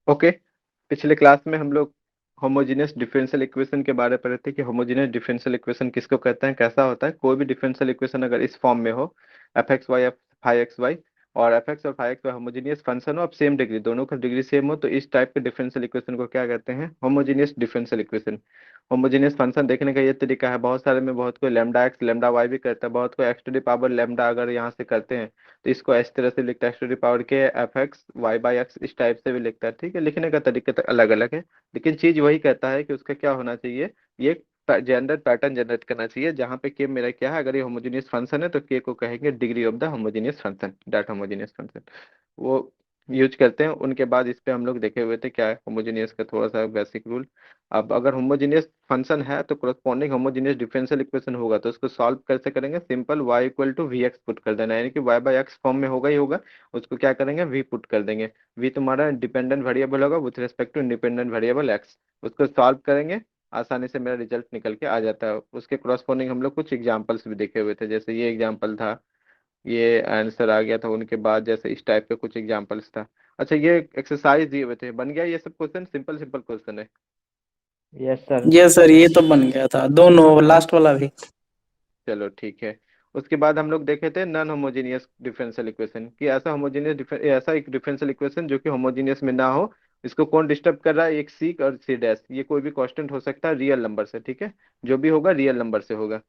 Okay. पिछले class में हम लोग होमोजेनियस डिफरेंशियल इक्वेशन के बारे में पढ़े थे कि होमोजेनियस डिफरेंशियल इक्वेशन किसको कहते हैं, कैसा होता है। कोई भी डिफरेंशियल इक्वेशन अगर इस फॉर्म में हो, f x y f five x y, और एफ एक्स और five x y homogeneous function हो, अब सेम डिग्री, दोनों का डिग्री सेम हो, तो इस टाइप के डिफरेंशियल इक्वेशन को क्या कहते हैं, homogeneous differential equation. Homogeneous function देखने का ये तरीका है, बहुत सारे में बहुत कोई लेमडा एक्स लेमडा वाई भी करता है, बहुत कोई x to the power lambda अगर यहाँ से करते हैं तो इसको इस तरह से लिखता है, एक्स टू द पावर के f x y by x, इस टाइप से भी लिखता है। ठीक है, लिखने का तरीका तो अलग अलग है, लेकिन चीज वही कहता है कि उसका क्या होना चाहिए, ये जनरेट पैटर्न जनरेट करना चाहिए, जहाँ पे के मेरा क्या है, अगर ये होमोजेनियस फंक्शन है तो के को कहेंगे degree of the homogeneous function, that homogeneous function वो यूज करते हैं। उनके बाद इस पे हम लोग देखे हुए थे क्या है होमोजेनियस का थोड़ा सा बेसिक रूल। अब अगर होमोजेनियस फंक्शन है तो कोरस्पॉन्डिंग होमोजेनियस डिफरेंशियल इक्वेशन होगा, तो उसको सॉल्व कैसे करेंगे, simple y equal to v x put कर देना, यानी कि y बाई एक्स फॉर्म में होगा ही होगा, उसको क्या करेंगे v पुट कर देंगे। v तुम्हारा डिपेंडेंट वेरिएबल होगा with respect to independent variable x, उसको सॉल्व करेंगे, आसानी से मेरा रिजल्ट निकल के आ जाता है। उसके क्रॉसपोंडिंग हम लोग कुछ एग्जांपल्स भी देखे हुए थे, जैसे ये एग्जांपल था, ये आंसर आ गया था, उनके बाद जैसे इस टाइप के कुछ एग्जांपल्स था। अच्छा, ये एक्सरसाइज दिए हुए थे, बन गया ये सब क्वेश्चन, सिंपल सिंपल क्वेश्चन है। Yes sir. ये सर ये तो बन गया था, दोनों लास्ट वाला भी। चलो ठीक है। उसके बाद हम लोग देखे थे नॉन होमोजेनियस डिफरेंशियल इक्वेशन, कि ऐसा होमोजेनियस ऐसा एक डिफरेंशियल इक्वेशन जो कि होमोजेनियस में ना हो, इसको कौन डिस्टर्ब कर रहा है, एक सी और सी डैश, ये कोई भी कांस्टेंट हो सकता है रियल नंबर से, ठीक है, जो भी होगा रियल नंबर से होगा।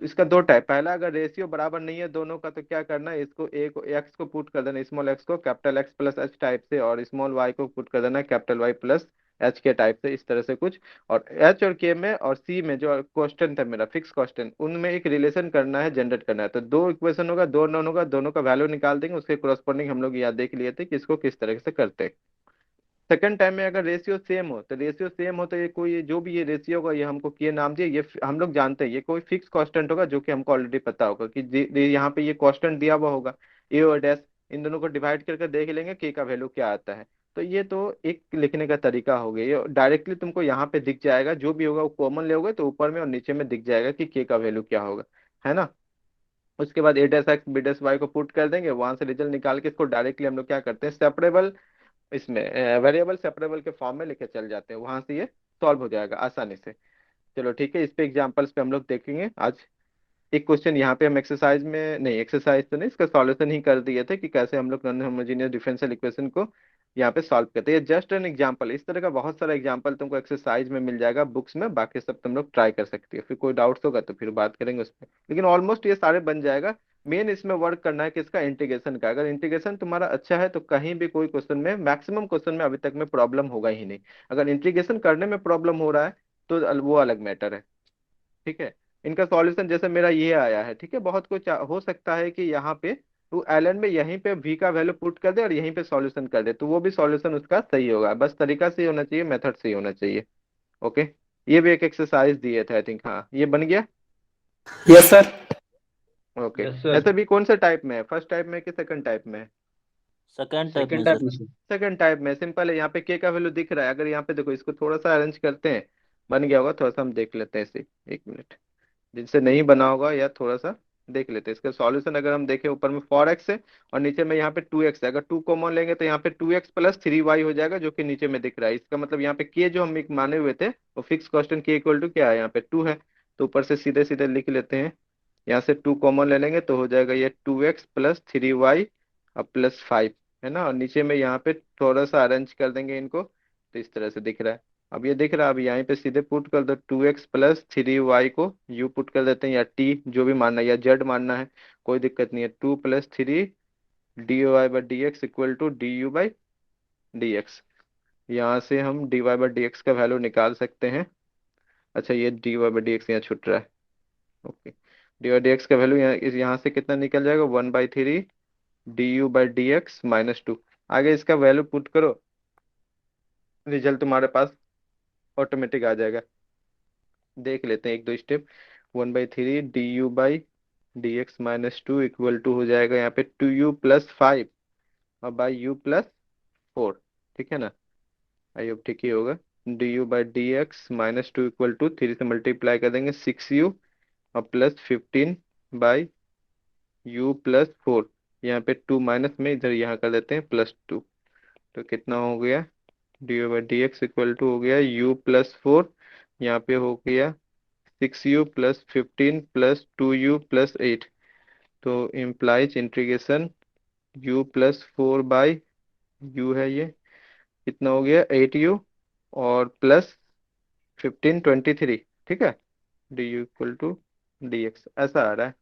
इसका दो टाइप, पहला अगर रेशियो बराबर नहीं है दोनों का तो क्या करना है, इसको ए को एक्स को पुट कर देना, स्मॉल एक्स को capital x plus H type से, और स्मॉल वाई को पुट कर देना कैपिटल वाई प्लस एच के टाइप से, इस तरह से कुछ। और एच और के में और सी में जो क्वेश्चन था मेरा फिक्स क्वेश्चन, उनमें एक रिलेशन करना है, जनरेट करना है, तो दो इक्वेशन होगा, दो नॉन होगा, दोनों का वैल्यू निकाल देंगे, उसके कोरस्पॉन्डिंग हम लोग याद देख लिए थे कि इसको किस तरह से करते हैं। सेकंड टाइम में अगर रेशियो सेम हो, तो रेशियो सेम हो तो ये कोई जो भी ये रेशियो होगा, ये हमको किए नाम दिए, ये हम लोग जानते हैं ये कोई फिक्स कांस्टेंट होगा, जो कि हमको ऑलरेडी पता होगा कि यहाँ पे ये कांस्टेंट दिया हुआ होगा, ए और डैश, इन दोनों को डिवाइड करके देख लेंगे के का वैल्यू क्या आता है। तो ये तो एक लिखने का तरीका हो गया, ये डायरेक्टली तुमको यहाँ पे दिख जाएगा, जो भी होगा वो कॉमन ले होगे तो ऊपर में और नीचे में दिख जाएगा कि के का वैल्यू क्या होगा, है ना। उसके बाद a dash x b dash y को पुट कर देंगे, वहां से रिजल्ट निकाल के इसको डायरेक्टली हम लोग क्या करते हैं, सेपरेबल, इसमें वेरिएबल सेपरेबल के फॉर्म में लेके चल जाते हैं, वहां से ये सॉल्व हो जाएगा आसानी से। चलो ठीक है, इस पे एग्जांपल्स पे हम लोग देखेंगे आज। एक क्वेश्चन यहाँ पे हम एक्सरसाइज में नहीं, एक्सरसाइज तो नहीं, इसका सॉल्यूशन ही कर दिए थे कि कैसे हम लोग नॉन होमोजेनियस डिफरेंशियल इक्वेशन को यहाँ पे सॉल्व करते हैं। जस्ट एन एग्जांपल, इस तरह का बहुत सारा एग्जांपल तुमको एक्सरसाइज में मिल जाएगा बुक्स में, बाकी सब तुम लोग ट्राई कर सकती हो, फिर कोई डाउट्स होगा तो फिर बात करेंगे उस पर, लेकिन ऑलमोस्ट ये सारे बन जाएगा। मेन इसमें वर्क करना है किसका, इंटीग्रेशन का। अगर इंटीग्रेशन तुम्हारा अच्छा है तो कहीं भी कोई क्वेश्चन में, मैक्सिमम क्वेश्चन में अभी तक में प्रॉब्लम होगा ही नहीं। अगर इंटीग्रेशन करने में प्रॉब्लम हो रहा है तो वो अलग मैटर है, ठीक है। इनका सॉल्यूशन जैसे मेरा ये आया है, ठीक है, बहुत कुछ हो सकता है कि यहाँ पे तो एलन में यहीं पे v का वैल्यू पुट कर दे और यहीं पे सॉल्यूशन कर दे, तो वो भी सॉल्यूशन उसका सही होगा, बस तरीका सही होना चाहिए, मेथड सही होना चाहिए। ओके, ये भी एक एक्सरसाइज दिए थे आई थिंक, हाँ ये बन गया। Yes sir. Okay. Yes sir. ऐसे भी कौन से टाइप में है, फर्स्ट टाइप में कि सेकंड टाइप में? सेकेंड टाइप में सेकंड टाइप सर। में सर। सेकंड टाइप में सिंपल है, यहाँ पे के का वैल्यू दिख रहा है, अगर यहाँ पे देखो इसको थोड़ा सा अरेंज करते हैं, बन गया होगा, थोड़ा सा हम देख लेते हैं इसे, एक मिनट, जिनसे नहीं बना होगा या थोड़ा सा देख लेते हैं इसका सॉल्यूशन। अगर हम देखें ऊपर में 4x है और नीचे में यहाँ पे 2x है, अगर 2 कॉमन लेंगे तो यहाँ पे 2x प्लस 3y हो जाएगा, जो कि नीचे में दिख रहा है, इसका मतलब यहाँ पे k जो हम एक माने हुए थे वो fix constant k equal to क्या है, यहाँ पे 2 है, तो ऊपर से सीधे सीधे लिख लेते हैं, यहाँ से 2 कॉमन ले लेंगे तो हो जाएगा ये 2x प्लस 3y और प्लस 5, है ना, और नीचे में यहाँ पे थोड़ा सा अरेंज कर देंगे इनको, तो इस तरह से दिख रहा है। अब ये दिख रहा है, अब यहाँ पे सीधे पुट कर दो, 2x प्लस 3y को u पुट कर देते हैं, या t जो भी मानना है, या z मानना है, कोई दिक्कत नहीं है, 2 plus 3 dy by d x equal to d u by d x. यहाँ से हम dy बाई डी एक्स का वैल्यू निकाल सकते हैं। अच्छा, ये dy बाई डी एक्स यहाँ छुट रहा है, okay, dy by d x का वैल्यू यहाँ से कितना निकल जाएगा, 1/3 d u by d x -2। आगे इसका वैल्यू पुट करो, रिजल्ट तुम्हारे पास ऑटोमेटिक आ जाएगा। देख लेते हैं एक दो step, 1/3 d u by d x -2 equal to हो जाएगा यहाँ पे 2u+5 और बाई u+4, ठीक है ना, आई होप ठीक ही होगा। D u by d x -2 equal to 3 से मल्टीप्लाई कर देंगे 6u और +15 बाई u+4, यहाँ पे 2 माइनस में इधर यहाँ कर देते हैं +2, तो कितना हो गया, d by d x equal to हो गया u+4, यहाँ पे हो गया 6u+15+2u+8। तो इम्प्लाइज इंटीग्रेशन u+4/u है ये, कितना हो गया 8u और +15 23। ठीक है, d u equal to d x ऐसा आ रहा है।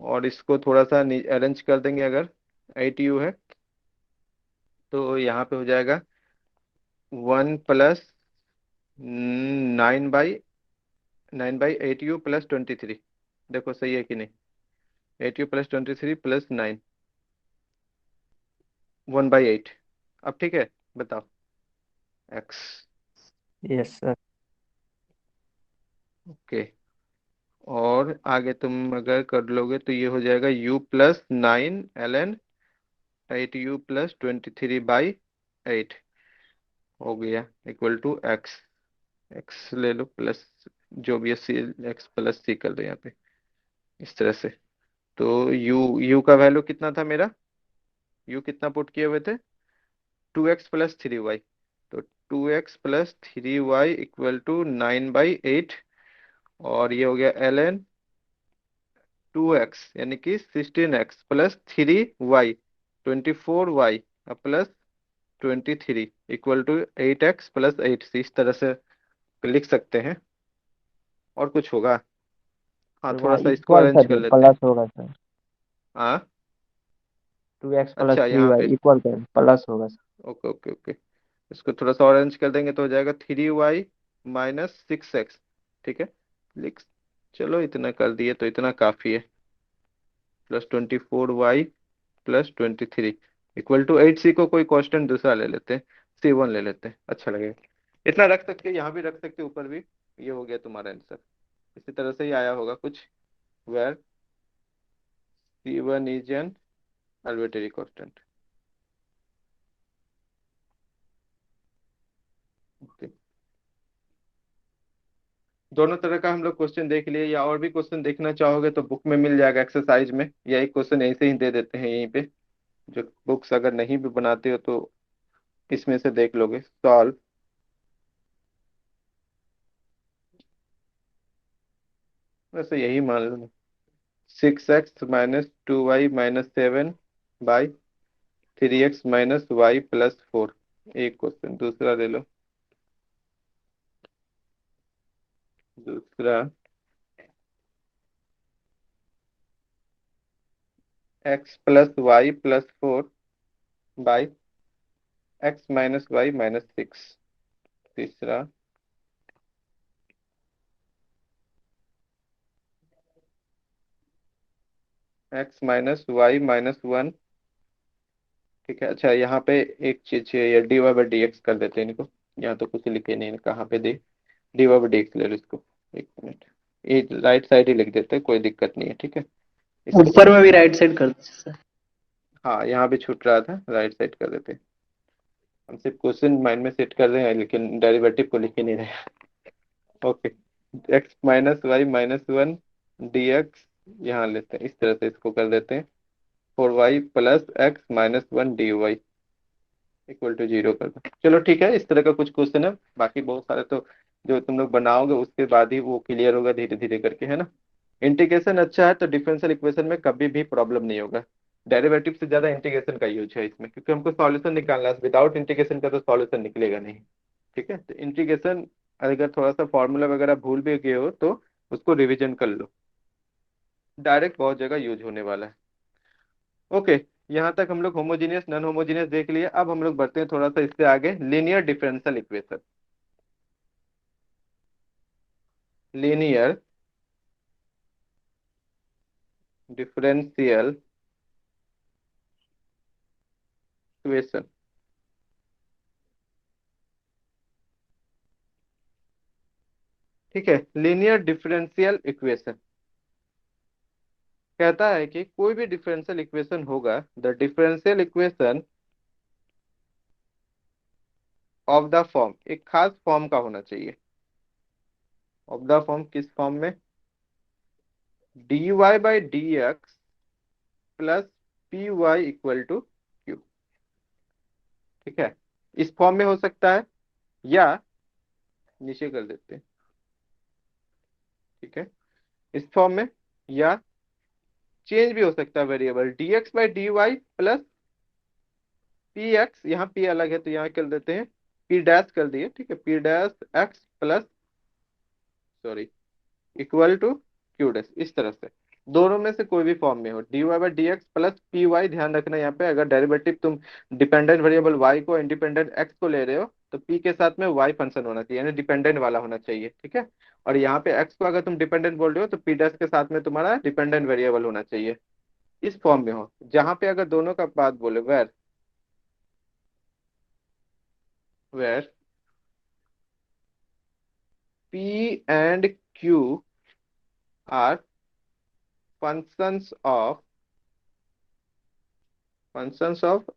और इसको थोड़ा सा अरेंज कर देंगे, अगर 8u है तो यहाँ पे हो जाएगा 1+9/8u+23। देखो सही है कि नहीं, 8u+23 + 9, 1/8। अब ठीक है, बताओ एक्स। Yes sir. ओके, और आगे तुम अगर कर लोगे तो ये हो जाएगा u+9 ln 8u+23/8 हो गया इक्वल टू एक्स। एक्स ले लो प्लस, जो भी है सी, एक्स प्लस सी कर दो यहाँ पे इस तरह से। तो यू का वैल्यू कितना था मेरा, यू कितना पुट किए हुए थे, 2x + 3y। तो 2x + 3y इक्वल टू 9/8। और ये हो गया ln 2x यानी कि 16x +3y 24y +23 equal to 8x + 8। इस तरह से लिख सकते हैं। और कुछ होगा, हाँ सर थोड़ा वहाँ सा इसको इक्वल अरेंज कर कर लेते हैं। प्लस होगा सर। हाँ 2x प्लस अच्छा, थ्री यहाँ वाई पे इक्वल कर प्लस होगा सर। ओके ओके ओके, इसको थोड़ा सा ऑरेंज कर देंगे तो हो जाएगा 3y - 6x। ठीक है, लिख, चलो इतना कर दिए तो इतना काफी है। +24y + 23 इक्वल टू 8c को कोई कांस्टेंट दूसरा ले लेते हैं, C1 ले लेते हैं, अच्छा लगेगा। इतना रख सकते हैं, यहाँ भी रख सकते हैं, ऊपर भी। ये हो गया तुम्हारा आंसर। इसी तरह से ही आया होगा कुछ, where C1 is an arbitrary constant. Okay, दोनों तरह का हम लोग क्वेश्चन देख लिए, या और भी क्वेश्चन देखना चाहोगे तो बुक में मिल जाएगा एक्सरसाइज में, या एक क्वेश्चन ऐसे ही दे देते हैं यहीं पे। जो बुक्स अगर नहीं भी बनाते हो तो इसमें से देख लोगे सॉल्व। वैसे यही मान लो, 6x - 2y - 7/3x - y + 4। एक क्वेश्चन दूसरा ले लो। दूसरा x + y + 4/x - y - 6। तीसरा x - y - 1। ठीक है, अच्छा यहाँ पे एक चीज है, ये dy/dx कर देते हैं इनको। यहाँ तो कुछ लिखे नहीं है, कहाँ पे दे, dy/dx ले लो इसको। एक मिनट, ये राइट साइड ही लिख देते हैं, कोई दिक्कत नहीं है। ठीक है, इसको, ऊपर में भी राइट साइड कर दीजिए सर। हाँ यहाँ भी छूट रहा था, राइट साइड कर देते हैं। हम सिर्फ क्वेश्चन माइंड में सेट कर रहे हैं, लेकिन डेरिवेटिव को लिख ही नहीं रहे। ओके, x - y - 1 dx यहाँ लेते हैं, इस तरह से इसको कर देते हैं। 4y + x - 1 dy equal to 0 कर दो। चलो ठीक है, इस तरह का कुछ क्वेश्चन है। बाकी बहुत सारे तो जो तुम लोग बनाओगे उसके बाद ही वो क्लियर होगा धीरे धीरे करके, है ना। इंटीग्रेशन अच्छा है तो डिफरेंशियल इक्वेशन में कभी भी प्रॉब्लम नहीं होगा। डेरिवेटिव से ज्यादा इंटीग्रेशन का यूज है इसमें, क्योंकि हमको सॉल्यूशन निकालना है, विदाउट इंटीग्रेशन का तो सॉल्यूशन निकलेगा नहीं। ठीक है, तो इंटीग्रेशन अगर थोड़ा सा फॉर्मूला वगैरह भूल भी गए हो तो उसको रिवीजन कर लो, डायरेक्ट बहुत जगह यूज होने वाला है। ओके, यहाँ तक हम लोग होमोजीनियस नॉन होमोजीनियस देख लिए। अब हम लोग बढ़ते हैं थोड़ा सा इससे आगे, linear differential equation. Linear differential equation. ठीक है, लीनियर डिफरेंशियल इक्वेशन कहता है कि कोई भी डिफरेंशियल इक्वेशन होगा, the differential equation of the form, एक खास फॉर्म का होना चाहिए। ऑफ द फॉर्म किस फॉर्म में, dy/dx + py = q। ठीक है, इस फॉर्म में हो सकता है, या नीचे कर देते हैं, ठीक है, इस फॉर्म में, या चेंज भी हो सकता है variable dx/dy plus P x, यहाँ पी अलग है तो यहाँ कर देते हैं पी डैश कर दिए, ठीक है, p dash x plus, sorry, equal to q dash, इस तरह से दोनों में से कोई भी फॉर्म में हो, dy/dx प्लस पी वाई। ध्यान रखना यहाँ पे, अगर डेरिवेटिव तुम डिपेंडेंट वेरिएबल y को इंडिपेंडेंट x को ले रहे हो तो p के साथ में y फंक्शन होना चाहिए, यानी डिपेंडेंट वाला होना चाहिए, ठीक है। और यहाँ पे x को अगर तुम डिपेंडेंट बोल रहे हो तो p डैश के साथ में तुम्हारा डिपेंडेंट वेरिएबल होना चाहिए, इस फॉर्म में हो। जहां पे अगर दोनों का बात बोले, where p and q are functions of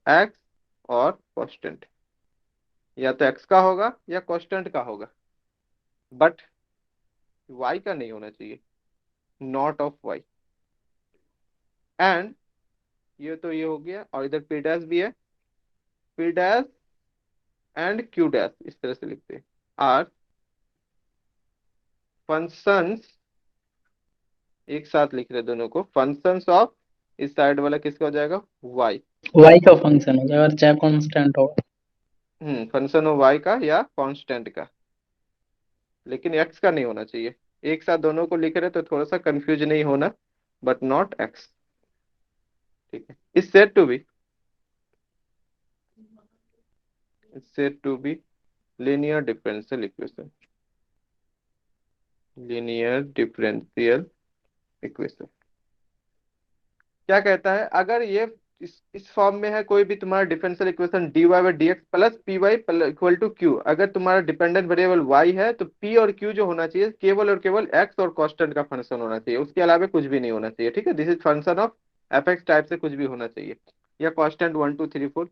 x और कांस्टेंट, या तो x का होगा या कांस्टेंट का होगा, बट y का नहीं होना चाहिए, नॉट ऑफ y। एंड ये तो ये हो गया, और इधर p डैश भी है, p dash and q dash, इस तरह से लिखते हैं, आर फंक्शंस, एक साथ लिख रहे दोनों को, फंक्शंस ऑफ, इस साइड वाला किसका हो जाएगा, y। वाई का फंक्शन हो जाएगा और चाहे कांस्टेंट हो। फंक्शन ऑफ y का या कांस्टेंट का, लेकिन x का नहीं होना चाहिए। एक साथ दोनों को लिख रहे तो थोड़ा सा कंफ्यूज नहीं होना, बट नॉट x, ठीक है। Is said to be, linear differential equation, linear differential equation क्या कहता है, अगर ये इस फॉर्म में है, कोई भी तुम्हारा differential equation dy/dx plus p y equal to q, अगर तुम्हारा डिपेंडेंट वेरिएबल y है तो p और q जो होना चाहिए केवल और केवल x और कांस्टेंट का फंक्शन होना चाहिए, उसके अलावा कुछ भी नहीं होना चाहिए, ठीक है। This is function of fx type से कुछ भी होना चाहिए, या कांस्टेंट 1 2 3 4।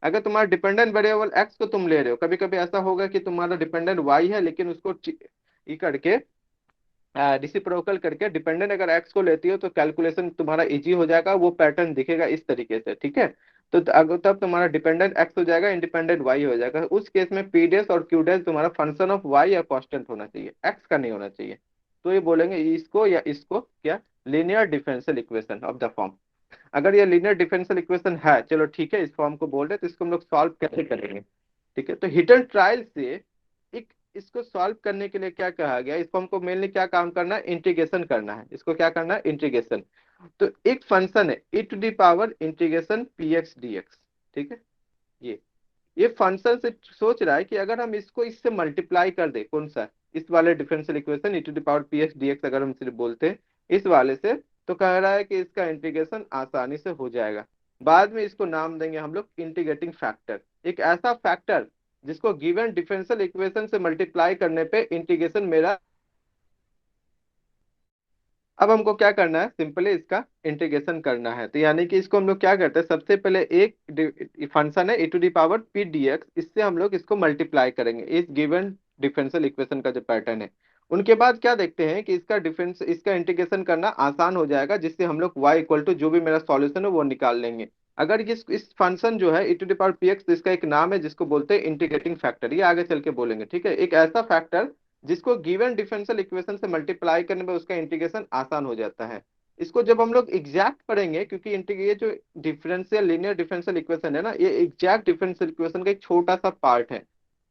अगर तुम्हारा डिपेंडेंट वेरिएबल x को तुम ले रहे हो, कभी कभी ऐसा होगा कि तुम्हारा डिपेंडेंट y है लेकिन उसको ई करके रिसिप्रोकल करके डिपेंडेंट अगर एक्स को लेती हो तो कैलकुलेशन तुम्हारा इजी हो जाएगा, वो पैटर्न दिखेगा इस तरीके से, ठीक है। तो अगर तब तुम्हारा डिपेंडेंट एक्स हो जाएगा, इंडिपेंडेंट वाई हो जाएगा, उस केस में पी डैश और क्यू डैश तुम्हारा फंक्शन ऑफ वाई या कांस्टेंट होना चाहिए, एक्स का नहीं होना चाहिए। तो ये बोलेंगे इसको या इसको क्या, linear differential equation of the form. अगर ये लीनियर डिफरेंशियल इक्वेशन है, चलो ठीक है, इस फॉर्म को बोल रहे तो इसको हम लोग सॉल्व कैसे करेंगे, ठीक है। तो हिट एंड ट्रायल से एक, इसको सॉल्व करने के लिए क्या कहा गया, इसको हमको मेनली क्या काम करना है, इंटीग्रेशन करना है, इसको क्या करना है, इंटीग्रेशन। तो एक फंक्शन है e⁻ integration P x d x, ठीक है। ये फंक्शन से सोच रहा है कि अगर हम इसको इससे मल्टीप्लाई कर दे, कौन सा, इस वाले differential equation e⁻p x dx, अगर हम सिर्फ बोलते हैं इस वाले से, तो कह रहा है कि इसका इंटीग्रेशन आसानी से हो जाएगा। बाद में इसको नाम देंगे हम लोग इंटीग्रेटिंग फैक्टर, एक ऐसा फैक्टर जिसको गिवन डिफरेंशियल इक्वेशन से मल्टीप्लाई करने पे इंटीग्रेशन मेरा। अब हमको क्या करना है, सिंपली इसका इंटीग्रेशन करना है, तो यानी कि इसको हम लोग क्या करते हैं, सबसे पहले एक फंक्शन है e⁻p dx, इससे हम लोग इसको मल्टीप्लाई करेंगे इस गिवन डिफरेंशियल इक्वेशन का जो पैटर्न है। उनके बाद क्या देखते हैं कि इसका इंटीग्रेशन करना आसान हो जाएगा, जिससे हम लोग y इक्वल टू जो भी मेरा सॉल्यूशन है वो निकाल लेंगे। अगर इस फंक्शन जो है e⁻px, इसका एक नाम है जिसको बोलते हैं इंटीग्रेटिंग फैक्टर, ये आगे चल के बोलेंगे, ठीक है। एक ऐसा फैक्टर जिसको गिवन डिफरेंशियल इक्वेशन से मल्टीप्लाई करने में उसका इंटीग्रेशन आसान हो जाता है। इसको जब हम लोग एग्जैक्ट पढ़ेंगे, क्योंकि ये जो डिफरेंशियल लीनियर डिफरेंशियल इक्वेशन है ना, ये एग्जैक्ट डिफरेंशियल इक्वेशन का एक छोटा सा पार्ट है।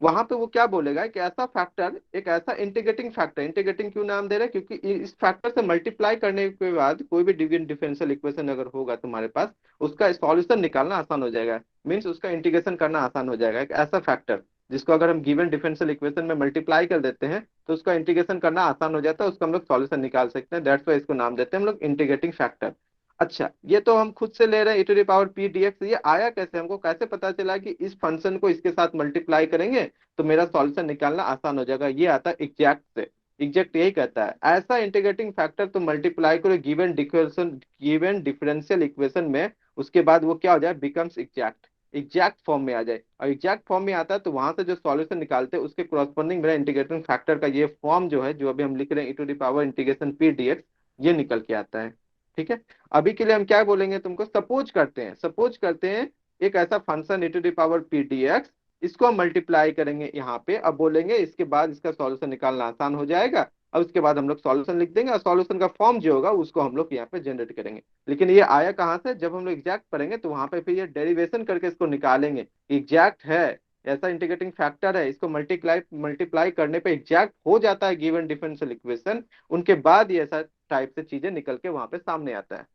वहां पे वो क्या बोलेगा कि ऐसा फैक्टर, एक ऐसा इंटीग्रेटिंग फैक्टर, इंटीग्रेटिंग क्यों नाम दे रहे हैं, क्योंकि इस फैक्टर से मल्टीप्लाई करने के बाद कोई भी गिवन डिफरेंशियल इक्वेशन अगर होगा तुम्हारे पास, उसका सॉल्यूशन निकालना आसान हो जाएगा, मीन्स उसका इंटीग्रेशन करना आसान हो जाएगा। एक ऐसा फैक्टर जिसको अगर हम गिवन डिफरेंशियल इक्वेशन में मल्टीप्लाई कर देते हैं तो उसका इंटीग्रेशन करना आसान हो जाता है, उसका हम लोग सॉल्यूशन निकाल सकते हैं, दैट्स वाई इसको नाम देते हैं हम लोग इंटीग्रेटिंग फैक्टर। अच्छा, ये तो हम खुद से ले रहे हैं e⁻p dx, ये आया कैसे, हमको कैसे पता चला कि इस फंक्शन को इसके साथ मल्टीप्लाई करेंगे तो मेरा सॉल्यूशन निकालना आसान हो जाएगा, ये आता है एग्जैक्ट से। एग्जैक्ट यही कहता है ऐसा इंटीग्रेटिंग फैक्टर तो मल्टीप्लाई करो गिवन डिफरेंशियल इक्वेशन में, उसके बाद वो क्या हो जाए, बिकम्स एग्जैक्ट फॉर्म में आ जाए। और एग्जैक्ट फॉर्म में आता है तो वहां से जो सॉल्यूशन निकालते हैं उसके कॉरस्पॉन्डिंग मेरा इंटीग्रेटिंग फैक्टर का ये फॉर्म जो है, जो अभी हम लिख रहे हैं e⁻इंटीग्रेशन p dx, ये निकल के आता है, ठीक है। अभी के लिए हम क्या बोलेंगे तुमको, सपोज करते हैं एक ऐसा फंक्शन e⁻p dx इसको हम मल्टीप्लाई करेंगे यहाँ पे, अब बोलेंगे इसके बाद इसका सॉल्यूशन निकालना आसान हो जाएगा। और उसके बाद हम लोग सॉल्यूशन लिख देंगे और सॉल्यूशन का फॉर्म जो होगा उसको हम लोग यहाँ पे जनरेट करेंगे। लेकिन ये आया कहाँ से, जब हम लोग एग्जैक्ट पढ़ेंगे तो वहां पे फिर ये डेरिवेशन करके इसको निकालेंगे, एग्जैक्ट है, ऐसा इंटीग्रेटिंग फैक्टर है, इसको मल्टीप्लाई मल्टीप्लाई करने पे एग्जैक्ट हो जाता है गिवन डिफरेंशियल इक्वेशन। उनके बाद ये ऐसा टाइप से चीजें निकल के वहां पे सामने आता है,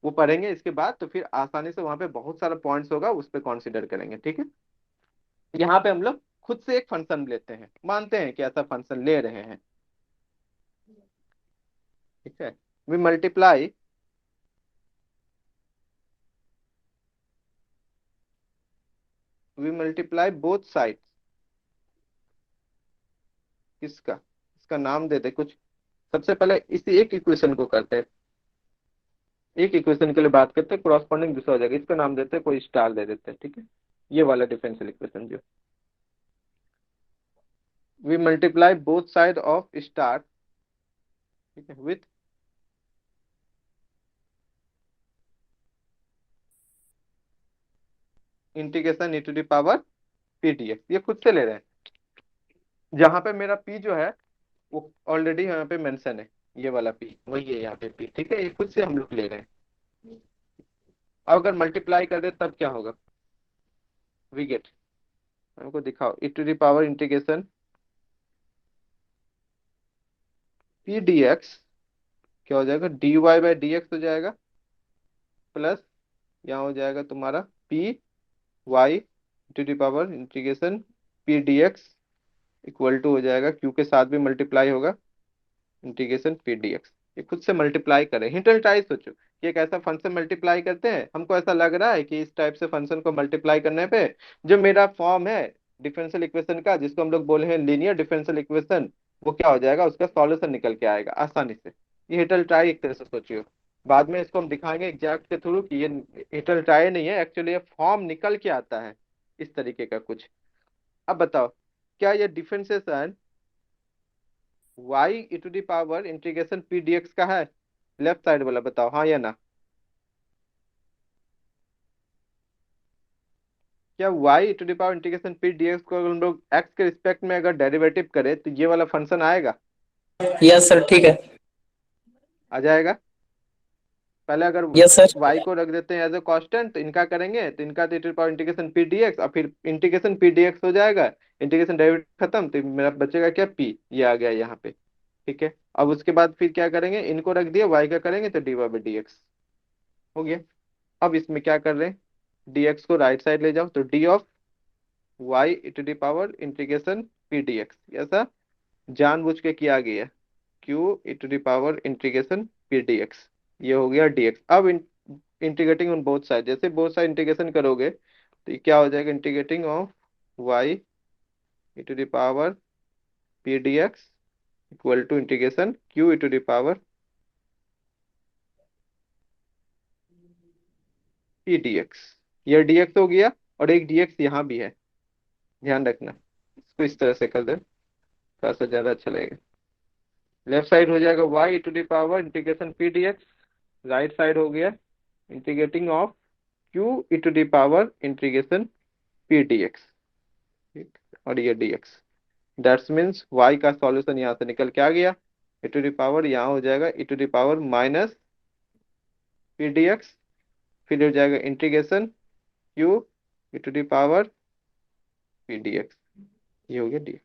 वो पढ़ेंगे इसके बाद, तो फिर आसानी से वहां पे बहुत सारा पॉइंट्स होगा उस पर कॉन्सिडर करेंगे, ठीक है। यहाँ पे हम लोग खुद से एक फंक्शन लेते हैं, मानते हैं कि ऐसा फंक्शन ले रहे हैं, ठीक है। वी मल्टीप्लाई बोथ साइड, किसका, इसका नाम देते कुछ। सबसे पहले इसी एक इक्वेशन को करते हैं, एक इक्वेशन के लिए बात करते हैं, क्रॉसपोंडिंग दूसरा हो जाएगा, इसका नाम देते हैं कोई स्टार दे देते हैं, ठीक है। ये वाला डिफरेंशियल इक्वेशन जो we multiply both side of star, ठीक है, with integration e to the power p d x, ये खुद से ले रहे हैं। जहां पे मेरा पी जो है वो ऑलरेडी यहाँ पे मेंशन है, ये वाला पी वही है यहाँ पे पी, ठीक है, ये खुद से हम लोग ले रहे हैं। अब अगर मल्टीप्लाई कर दे तब क्या होगा, वी गेट, हमको दिखाओ, e to the power integration p d x क्या हो जाएगा, d y by d x हो जाएगा, प्लस यहाँ हो जाएगा तुम्हारा p y to the power integration p d x equal to हो जाएगा, क्यू के साथ भी मल्टीप्लाई होगा, इंटीग्रेशन पी डी एक्स। ये खुद से मल्टीप्लाई करें, हिट एंड ट्राई सोचो कि एक ऐसा फंक्शन मल्टीप्लाई करते हैं, हमको ऐसा लग रहा है कि इस टाइप से फंक्शन को मल्टीप्लाई करने पे जो मेरा फॉर्म है डिफरेंशियल इक्वेशन का, जिसको हम लोग बोले हैं लीनियर डिफरेंशियल इक्वेशन, वो क्या हो जाएगा, उसका सॉल्यूशन निकल के आएगा आसानी से। ये हिट एंड ट्राई एक तरह से सोचियो, बाद में इसको हम दिखाएंगे एग्जैक्ट के थ्रू कि ये हिट एंड ट्राई नहीं है, एक्चुअली ये फॉर्म निकल के आता है इस तरीके का कुछ। अब बताओ, क्या ये differentiation y e to the power integration p dx का है, लेफ्ट साइड वाला, बताओ हाँ या ना। क्या y e to the power integration p dx को हम लोग x के रिस्पेक्ट में अगर डेरिवेटिव करें तो ये वाला फंक्शन आएगा, यस सर, ठीक है। आ जाएगा। पहले अगर यस सर। y को रख देते हैं एज ए कांस्टेंट, तो इनका करेंगे तो इनका तो e to the power integration p dx, और फिर इंटीग्रेशन पी dx हो जाएगा, इंटीग्रेशन डेरिवेटिव खत्म, तो मेरा बचेगा क्या, p, ये आ गया यहाँ पे, ठीक है। अब उसके बाद फिर क्या करेंगे, इनको रख दिया, y का करेंगे तो dy बाई डी एक्स हो गया। अब इसमें क्या कर रहे हैं, dx को राइट साइड ले जाओ, तो d of y e to the power integration p dx, ऐसा जानबूझ के किया गया, q e to the power integration p dx, ये हो गया dx। अब इंटीग्रेटिंग ऑन बोथ साइड, जैसे बोथ साइड इंटीग्रेशन करोगे तो ये क्या हो जाएगा, integrating of y e to the power p dx equal to integration q e to the power p dx, ये dx हो गया, और एक dx यहाँ भी है, ध्यान रखना, इसको इस तरह से कर दे, थोड़ा सा ज्यादा अच्छा लगेगा। लेफ्ट साइड हो जाएगा y e to the power integration p dx, right side हो गया integrating of q e to the power integration p dx, ठीक, और ये dx, दैट्स मीन्स y का सॉल्यूशन यहाँ से निकल के आ गया, e टू द पावर यहाँ हो जाएगा e to the power minus p dx, फिर हो जाएगा integration q e to the power p dx, ये हो गया dx,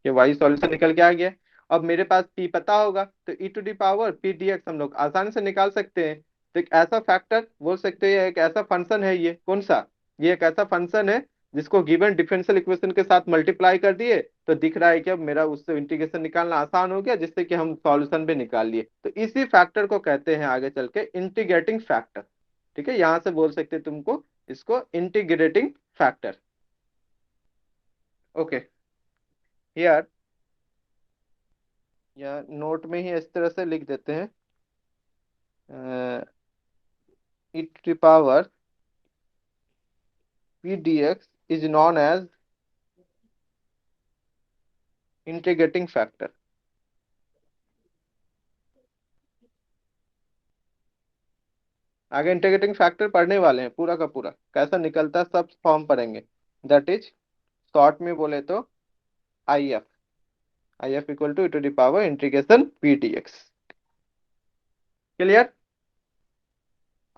ये y सॉल्यूशन निकल के आ गया। अब मेरे पास p पता होगा तो e to the power p dx हम लोग आसानी से निकाल सकते हैं। तो एक ऐसा फैक्टर बोल सकते हैं, एक ऐसा फंक्शन है, ये कौन सा, ये एक ऐसा फंक्शन है जिसको गिवन डिफरेंशियल इक्वेशन के साथ मल्टीप्लाई कर दिए तो दिख रहा है कि अब मेरा उससे इंटीग्रेशन निकालना आसान हो गया, जिससे कि हम सॉल्यूशन भी निकाल लिए। तो इसी फैक्टर को कहते हैं आगे चल के इंटीग्रेटिंग फैक्टर, ठीक है, यहां से बोल सकते हैं तुमको इसको इंटीग्रेटिंग फैक्टर। ओके, हियर या नोट में ही इस तरह से लिख देते हैं, e to the power p dx is known as integrating factor। आगे इंटीग्रेटिंग फैक्टर पढ़ने वाले हैं, पूरा का पूरा कैसा निकलता है सब फॉर्म पढ़ेंगे, दैट इज शॉर्ट में बोले तो IF, IF equal to e integration p dx। Clear?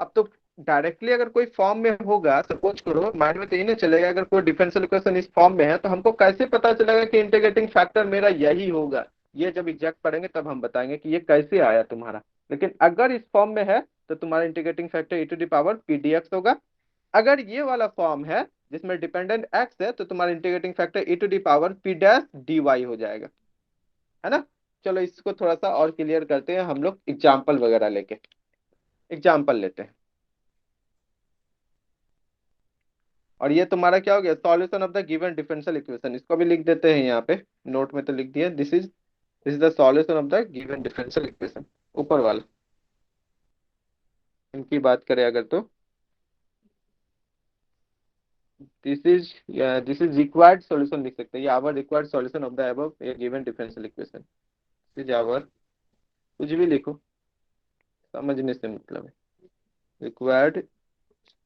अब तो डायरेक्टली अगर कोई फॉर्म में होगा, सपोज करो, माइंड में तो ये नहीं चलेगा अगर कोई डिफरेंशियल इक्वेशन इस फॉर्म में है तो हमको कैसे पता चलेगा कि इंटीग्रेटिंग फैक्टर मेरा यही होगा। ये जब एग्जैक्ट पढ़ेंगे तब हम बताएंगे कि ये कैसे आया तुम्हारा। लेकिन अगर इस फॉर्म में है तो तुम्हारा इंटीग्रेटिंग फैक्टर p dx होगा। अगर ये वाला फॉर्म है जिसमें डिपेंडेंट x है तो तुम्हारा integrating factor p dash dy हो जाएगा, है ना। चलो इसको थोड़ा सा और क्लियर करते हैं हम लोग एग्जाम्पल वगैरह लेके। एग्जाम्पल लेते हैं। और ये तुम्हारा क्या हो गया, solution of the given differential equation. इसको भी लिख देते हैं यहाँ पे, नोट में तो लिख दिया, this is the solution of the given differential equation. ऊपर वाला इनकी बात करें अगर तो दिस इज रिक्वायर्ड सॉल्यूशन लिख सकते हैं, या our required solution of the above a given differential equation. This is our, कुछ भी लिखो, समझने से मतलब है। रिक्वायर्ड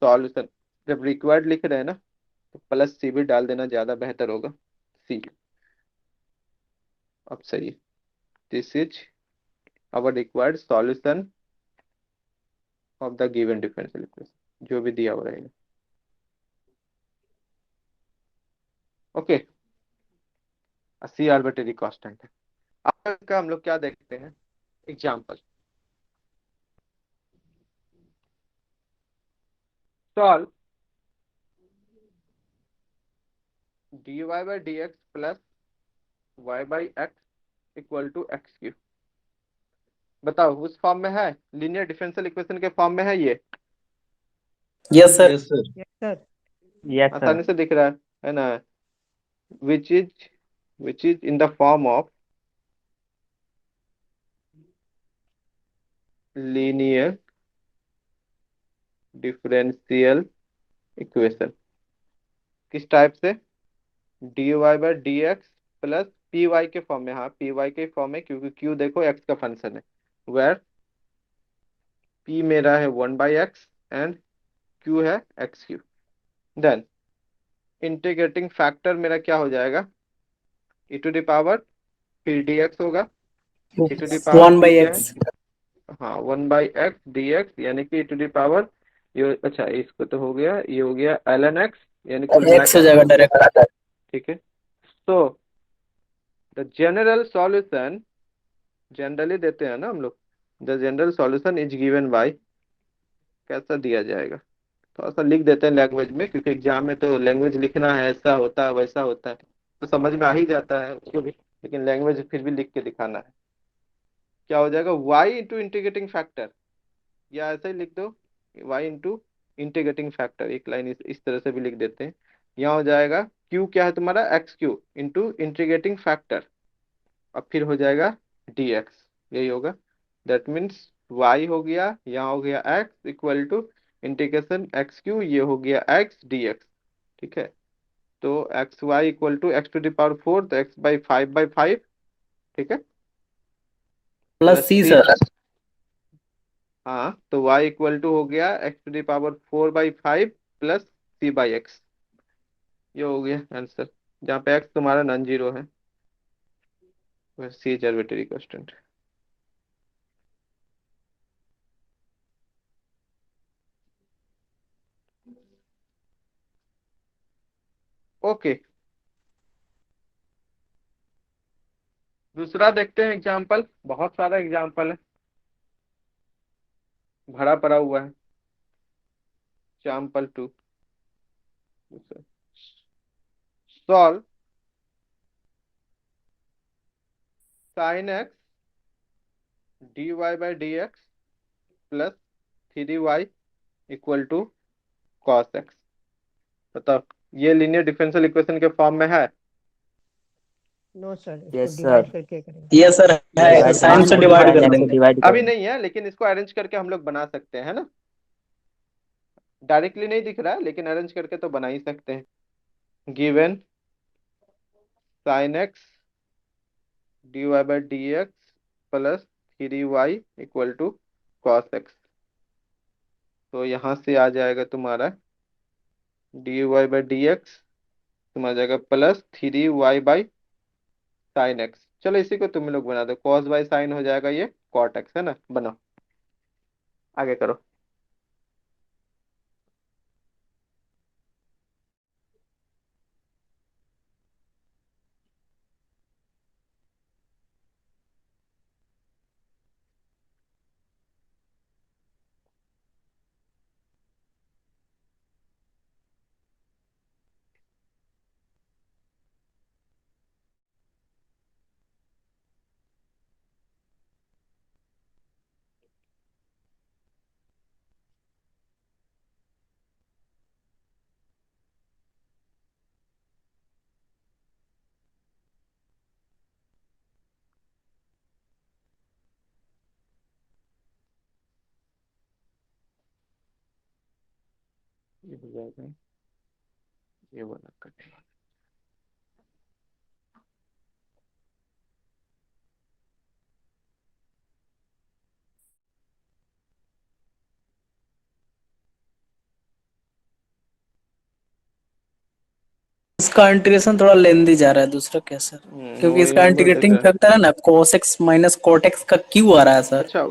सॉल्यूशन, जब रिक्वायर्ड लिख रहे हैं ना तो प्लस सी भी डाल देना ज्यादा बेहतर होगा। सी, अब सही है। This is our required solution of the given differential equation, जो भी दिया हुआ रहेगा। ओके, सी आर्बिट्रेरी कांस्टेंट है। अब का हम लोग क्या देखते हैं, example. Solve dy by d x plus y by x equal to x cube. बताओ उस फॉर्म में है, लीनियर डिफरेंशियल इक्वेशन के फॉर्म में है ये? Yes sir. Yes, sir. Yes sir. Yes sir. आसानी से दिख रहा है ना। Which is in the form of linear differential equation. किस टाइप से? dy by d x plus p y के फॉर्म में। हाँ, पी वाई के फॉर्म में, क्योंकि क्यू देखो एक्स का फंक्शन है। वेर पी मेरा है 1/x एंड क्यू है x cube. Then integrating factor मेरा क्या हो जाएगा, फिर dx होगा। वन पी बाई क्या है? एक्स। हाँ, 1/x dx, यानी कि ये अच्छा, इसको तो हो गया, ये हो गया ln x, यानी कुल मिला एक्स के हो x जाएगा हो गया। डायरेक्ट। ठीक है। तो द जनरल सॉल्यूशन, जनरली देते हैं ना हम लोग, the general solution is given bye, कैसा दिया जाएगा, थोड़ा सा लिख देते हैं लैंग्वेज में, क्योंकि एग्जाम में तो लैंग्वेज लिखना है, ऐसा होता है वैसा होता है, तो समझ में आ ही जाता है उसको भी, लेकिन लैंग्वेज फिर भी लिख के दिखाना है। क्या हो जाएगा, y इंटू इंटीग्रेटिंग फैक्टर, या ऐसे ही लिख दो, y इंटू इंटीग्रेटिंग फैक्टर, एक लाइन इस तरह से भी लिख देते हैं। यहाँ हो जाएगा q क्या है तुम्हारा, x Q into integrating factor, अब फिर हो जाएगा dx, यही होगा। दैट मीन्स y हो गया, यहाँ हो गया x equal to integration x cube, ये हो गया x dx। ठीक है। तो x y equal to x to the power 4, तो x/5/5। ठीक है। प्लस प्लस सी सी। सर। हाँ, तो y इक्वल टू हो गया x⁴/5 प्लस c/x। ये हो गया आंसर, जहाँ पे x तुम्हारा नॉन जीरो है, वह सी इज आर्बिट्रेरी कांस्टेंट। ओके, दूसरा देखते हैं एग्जाम्पल। बहुत सारा एग्जाम्पल है, भरा पड़ा हुआ है। Example 2, solve sine x dy/dx plus 3y equal to cos x. बताओ ये लीनियर डिफरेंशियल इक्वेशन के फॉर्म में है? नो सर, इसको यस डिवाइड सर। करके करेंगे। यस सर है, डिवाइड साइन से डिवाइड कर साइन एक्स से देंगे। डिवाइड अभी करेंगे। नहीं है, लेकिन इसको अरेंज करके हम लोग बना सकते हैं, है ना। डायरेक्टली नहीं दिख रहा है, लेकिन अरेंज करके तो बना ही सकते हैं। Given sine x dy/dx plus 3y equal to cos x. तो यहाँ से आ जाएगा तुम्हारा dy/dx तुम्हारा जाएगा +3y/sin x। चलो इसी को तुम लोग बना दो, cos/sin हो जाएगा ये cot x, है ना। बनाओ, आगे करो। ये हो जाएगा, ये वाला कटेगा। इसका इंटीग्रेशन थोड़ा लेंदी जा रहा है, दूसरा क्या सर? क्योंकि वही इसका हम लोग देख इंटीग्रेटिंग रहे हैं। फैक्टर है ना cos x minus cot x का क्यों आ रहा है सर? अच्छा,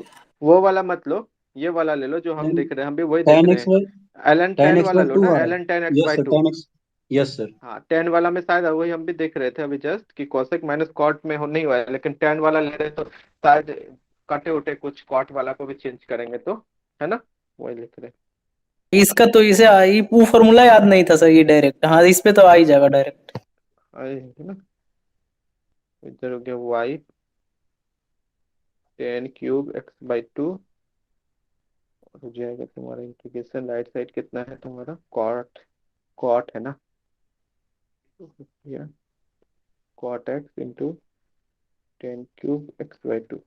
वो वाला मत लो, ये वाला ले लो जो हम Then देख रहे हैं, हम भी वही देख tan रहे x हैं। by l n tan tan x वाला by लो 2 ना, आ रहा एलन टेन एक्स है। Yes by sir, to tan x। Yes sir. हाँ, टेन वाला में शायद वही हम भी देख रहे थे अभी जस्ट, कि कोसेक माइनस कॉट में हो नहीं हुआ है, लेकिन टेन वाला ले रहे तो शायद कटे उटे कुछ कॉट वाला को भी चेंज करेंगे तो, है ना, वही लिख रहे इसका तो इसे आई वो फॉर्मूला याद नहीं था सर, ये डायरेक्ट हाँ इस पे तो आ ही जाएगा डायरेक्ट। है ना। इधर हो गया वाई tan³ x/2, हो जाएगा तुम्हारा इंटीग्रेशन राइट साइड कितना है तुम्हारा, कॉट, कॉट है ना, या cot x into tan³ x/2।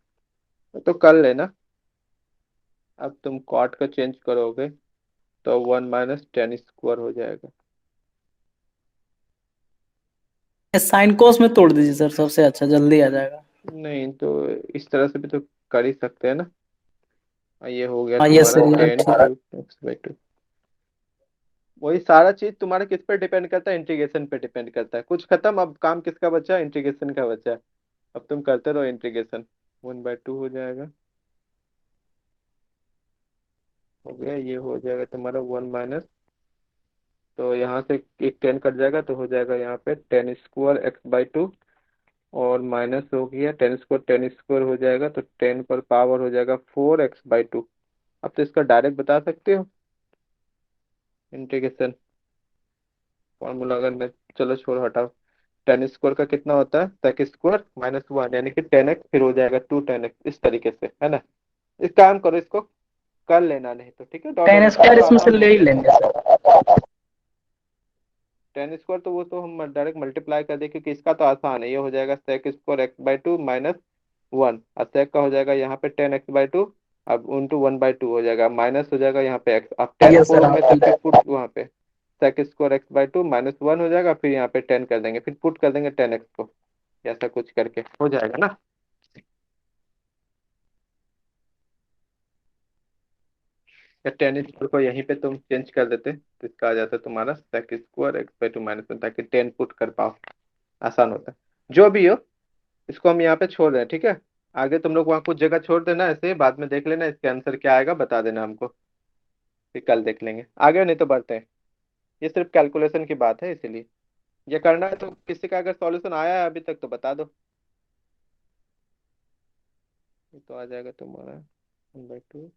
तो कर लेना। अब तुम कॉट का चेंज करोगे तो 1 - tan² हो जाएगा। साइन कोस में तोड़ दीजिए सर, सबसे अच्छा जल्दी आ जाएगा। नहीं तो इस तरह से भी तो कर ही सकते हैं ना। ये हो गया हाँ यस तुम्हारा सर, ये टेन ठीक। Cube x/2। वही सारा चीज तुम्हारा किस पे डिपेंड करता है, इंटीग्रेशन पे डिपेंड करता है। कुछ खत्म, अब काम किसका बचा है, इंटीग्रेशन का बचा है। अब तुम करते रहो इंटीग्रेशन। 1/2 हो जाएगा, हो गया। ये हो जाएगा तुम्हारा 1 तो यहाँ से एक 10 कट जाएगा तो हो जाएगा यहाँ पे tan² x/2, और माइनस हो गया tan² हो जाएगा तो 10 पर पावर हो जाएगा 4x/2। अब तो इसका डायरेक्ट बता सकते हो इंटीग्रेशन फॉर्मूला, अगर मैं, चलो छोड़ो हटाओ। tan² का कितना होता है, sec² - 1 यानी कि 10x, फिर हो जाएगा 2 tan x, इस तरीके से, है ना। इस काम करो, इसको कर लेना, नहीं तो ठीक है डॉट डॉट टेन हटा स्क्वायर दो, इसमें से आसान हो ले ही गया। लेंगे सर। tan² तो वो तो हम डायरेक्ट मल्टीप्लाई कर दे, क्योंकि इसका तो आसान है। ये हो जाएगा sec² x/2 -1, और sec का हो जाएगा यहाँ पे 10x/2, अब इंटू 1/2 हो जाएगा, माइनस हो जाएगा यहाँ पे x, अब 10 यस सर हाँ करोगे तो ठीक फिर है। पुट वहाँ पे sec² x/2 -1 हो जाएगा, फिर यहाँ पे 10 कर देंगे, फिर पुट कर देंगे 10x को, ऐसा कुछ करके हो जाएगा ना। या tan² को यहीं पे तुम चेंज कर देते तो इसका आ जाता तुम्हारा sec² x/2 -1, ताकि 10 पुट कर पाओ, आसान होता है। जो भी हो, इसको हम यहाँ पे छोड़ रहे हैं, ठीक है। आगे तुम लोग वहाँ कुछ जगह छोड़ देना, ऐसे बाद में देख लेना इसके आंसर क्या आएगा, बता देना हमको, फिर कल देख लेंगे आगे, नहीं तो बढ़ते हैं। ये सिर्फ कैलकुलेशन की बात है, इसीलिए ये करना है। तो किसी का अगर सॉल्यूशन आया है अभी तक तो बता दो। ये तो आ जाएगा तुम्हारा 1/2।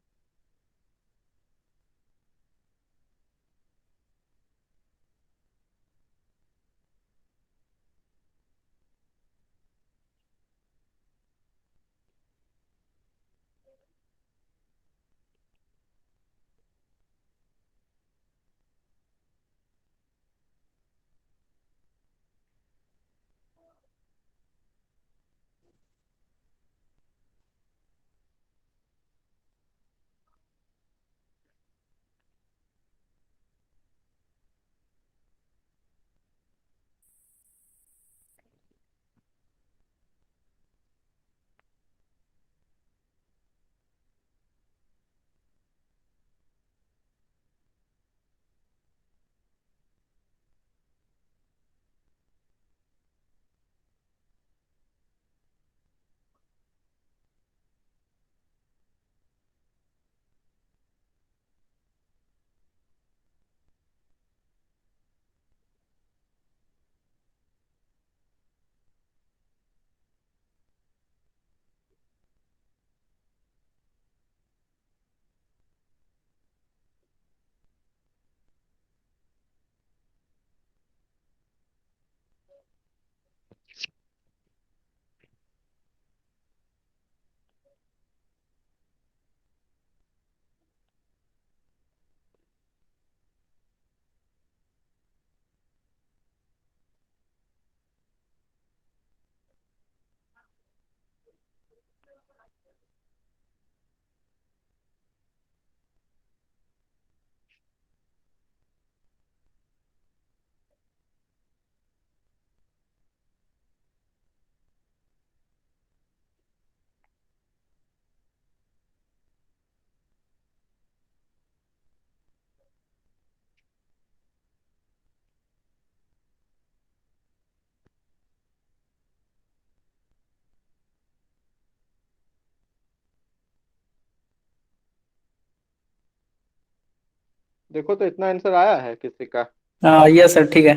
देखो तो इतना आंसर आया है किसी का, हाँ यस सर ठीक है।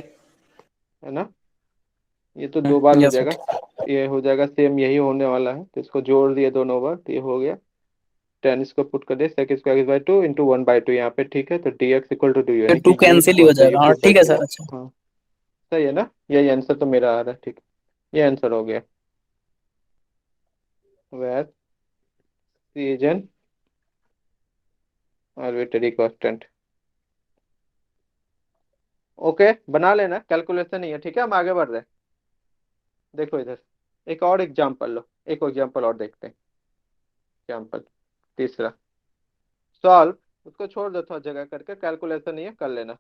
है ना। ये तो 2 बार हो यस जाएगा, सर। ये हो जाएगा सेम, यही होने वाला है, तो इसको जोड़ दिए दोनों बार तो ये हो गया 10, इसको पुट कर दिया सेक स्क्वायर बाई 2 इंटू 1/2 यहाँ पे, ठीक है। तो डी एक्स इक्वल टू 2 ये यानी कि 2 ये कैंसिल ही हो कौन सा, ये जाएगा। हाँ पूछ ठीक है सकते सर। हैं। अच्छा हाँ सही है ना, यही आंसर तो मेरा आ रहा है, ठीक है, ये आंसर हो गया। Where C is an arbitrary constant. Okay, बना लेना, कैलकुलेशन ही है, ठीक है। हम आगे बढ़ रहे हैं, देखो इधर एक और एग्जांपल लो, एक एग्जांपल और देखते हैं। एग्जांपल तीसरा, सॉल्व, उसको छोड़ दो थोड़ा जगह करके, कैलकुलेशन ही है, कर लेना।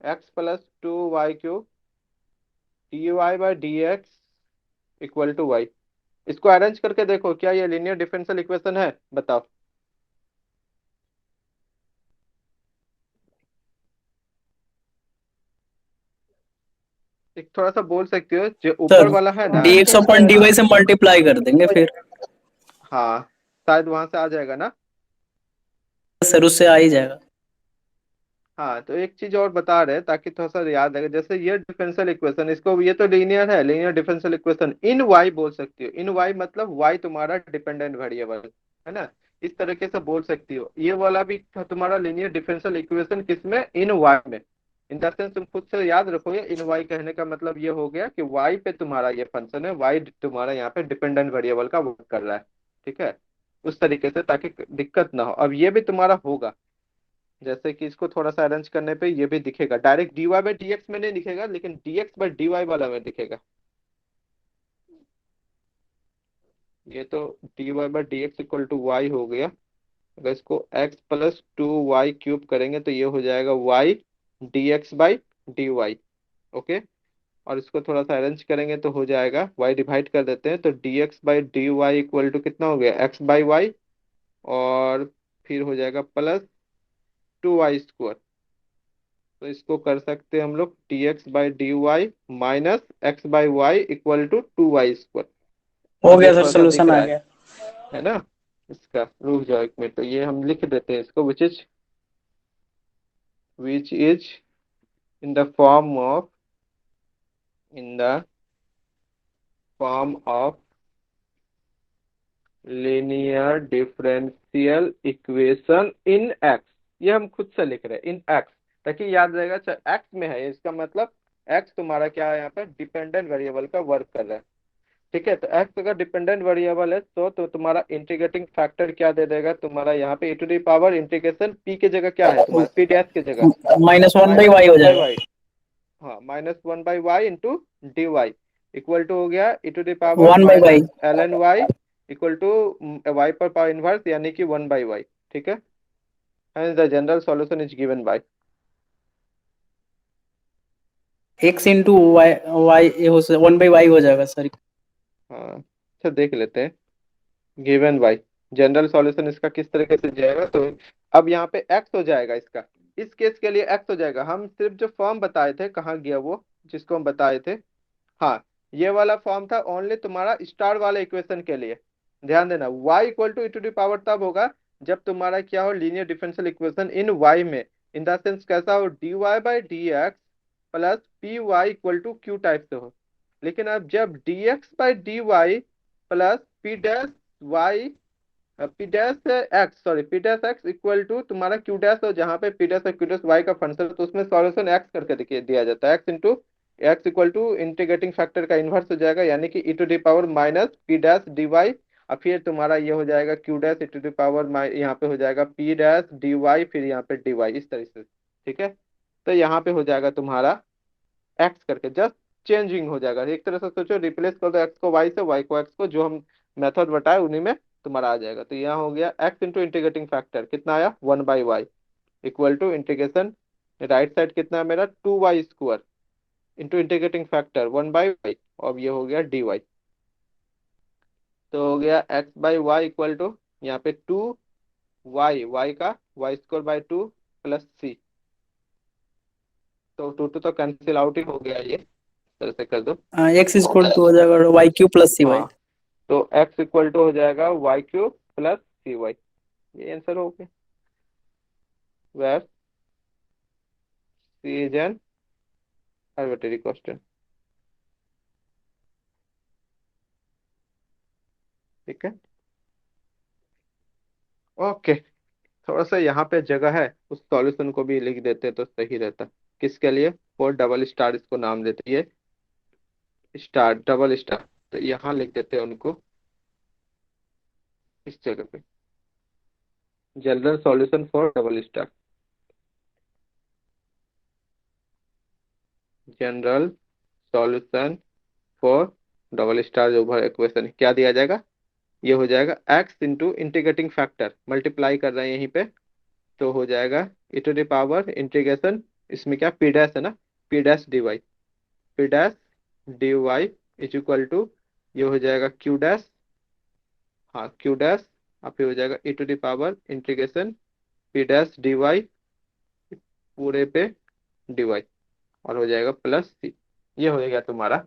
X plus 2y³ dy by d x equal to y. इसको अरेंज करके देखो, क्या ये लीनियर डिफरेंशियल इक्वेशन है, बताओ। एक थोड़ा सा बोल सकते हो, जो ऊपर सर, वाला है ना। dx अपन dy हाँ से मल्टीप्लाई कर देंगे फिर। हाँ, शायद वहां से आ जाएगा ना। सर उससे आ ही जाएगा। हाँ तो एक चीज और बता रहे हैं ताकि थोड़ा सा याद रहे, जैसे ये डिफरेंशियल इक्वेशन, इसको ये तो लीनियर है, linear differential equation in y बोल सकती हो। इन वाई मतलब वाई तुम्हारा डिपेंडेंट वेरिएबल है ना, इस तरीके से बोल सकती हो। ये वाला भी तुम्हारा लीनियर डिफरेंशियल इक्वेशन किसमें, इन वाई में। इन द सेंस तुम खुद से याद रखोगे, इन वाई कहने का मतलब ये हो गया कि वाई पे तुम्हारा ये फंक्शन है, वाई तुम्हारा यहाँ पे डिपेंडेंट वेरिएबल का वर्क कर रहा है, ठीक है। उस तरीके से, ताकि दिक्कत ना हो। अब ये भी तुम्हारा होगा, जैसे कि इसको थोड़ा सा अरेंज करने पे ये भी दिखेगा, direct dy by d x में नहीं दिखेगा, लेकिन dx बाई dy वाला में दिखेगा। ये तो dy by d x equal to y हो गया। अगर इसको x प्लस 2y³ करेंगे तो ये हो जाएगा y dx by dy। Okay, और इसको थोड़ा सा अरेंज करेंगे तो हो जाएगा, y डिवाइड कर देते हैं तो dx by dy equal to कितना हो गया, x बाई वाई, और फिर हो जाएगा प्लस 2y²। तो इसको कर सकते हैं हम लोग dx by d y minus x by y equal to 2y²। हो अब ये गया सर, थोड़ा सा दिख सोल्यूशन आ रहा गया। है ना। इसका रुक जाओ एक मिनट, तो ये हम लिख देते हैं इसको, विच is in the form of, in the form of linear differential equation in x. ये हम खुद से लिख रहे हैं इन एक्स, ताकि याद रहेगा। अच्छा एक्स में है, इसका मतलब एक्स तुम्हारा क्या है, यहाँ पे डिपेंडेंट वेरिएबल का वर्क कर रहा है, ठीक है। तो एक्स अगर डिपेंडेंट वेरिएबल है तो तुम्हारा इंटीग्रेटिंग फैक्टर क्या दे देगा, तुम्हारा यहाँ पे e to the power integration p के जगह क्या है तुम्हारा, p डैश के जगह -1 बाई माइनस वाई हो वन बाई जाएगा। वाई। हाँ -1/y into d y equal to हो गया e to the power 1/y। Minus ln y equal to y पर पावर इनवर्स यानी कि 1/y, ठीक है। hence the general solution is given by। x into y y 1/y हो जाएगा sir. हाँ अच्छा देख लेते हैं, गिवन बाई, जनरल सॉल्यूशन इसका किस तरीके से जाएगा। तो अब यहाँ पे x हो जाएगा इसका, इस केस के लिए x हो जाएगा। हम सिर्फ जो फॉर्म बताए थे, कहाँ गया वो जिसको हम बताए थे, हाँ ये वाला फॉर्म था ओनली तुम्हारा स्टार वाले इक्वेशन के लिए। ध्यान देना, y equal to e to the पावर तब होगा जब तुम्हारा क्या हो, linear differential equation in y में, इन द सेंस कैसा हो, dy by d x plus p y equal to q type से हो। लेकिन अब जब dx by d y plus p dash y, p dash x, sorry p dash x equal to तुम्हारा q dash हो, जहाँ पे पी डैश और क्यू डैश वाई का फंक्शन है, तो उसमें सॉल्यूशन एक्स करके देखिए दिया जाता है, x into x equal to integrating factor का इन्वर्स हो जाएगा, यानी कि e to the power minus p dash d y. और फिर तुम्हारा ये हो जाएगा q dash e to the power, यहाँ पे हो जाएगा पी डैश डी वाई, फिर यहाँ पे डी वाई, इस तरीके से, ठीक है। तो यहाँ पे हो जाएगा तुम्हारा एक्स करके, जस्ट चेंजिंग हो जाएगा। एक तरह से सोचो, रिप्लेस कर दो एक्स को वाई से, वाई को एक्स को, जो हम मेथड बताए उन्हीं में तुम्हारा आ जाएगा। तो यहाँ हो गया एक्स इंटू इंटीग्रेटिंग फैक्टर कितना आया, 1/y equal to integration, right side कितना है मेरा, 2y² into integrating factor 1/y, अब ये हो गया dy। तो हो गया x/y इक्वल टू यहाँ पे 2y, y का y²/2 प्लस c। तो 2 तो कैंसिल आउट ही हो गया, ये इस तरह से कर दो। x इक्वल टू हो जाएगा y³ प्लस cy। हाँ तो x इक्वल टू हो जाएगा y³ प्लस cy, ये आंसर हो गया। Where C is an arbitrary constant। ठीक है, ओके। थोड़ा सा यहाँ पे जगह है, उस सॉल्यूशन को भी लिख देते तो सही रहता। किसके लिए? फोर डबल स्टार इसको नाम देते, ये स्टार डबल स्टार, तो यहाँ लिख देते हैं उनको इस जगह पे, general solution for double star, general solution for double star जो भर इक्वेशन है, क्या दिया जाएगा? ये हो जाएगा x into integrating factor, multiply कर रहे हैं यहीं पे, तो हो जाएगा e to the power integration, इसमें क्या पी डैश है ना, p dash d y, p dash d y is equal to, ये हो जाएगा क्यू डैश, हाँ क्यू डैश, और फिर हो जाएगा e to the power integration p dash d y पूरे पे डी वाई, और हो जाएगा प्लस सी। ये हो जाएगा तुम्हारा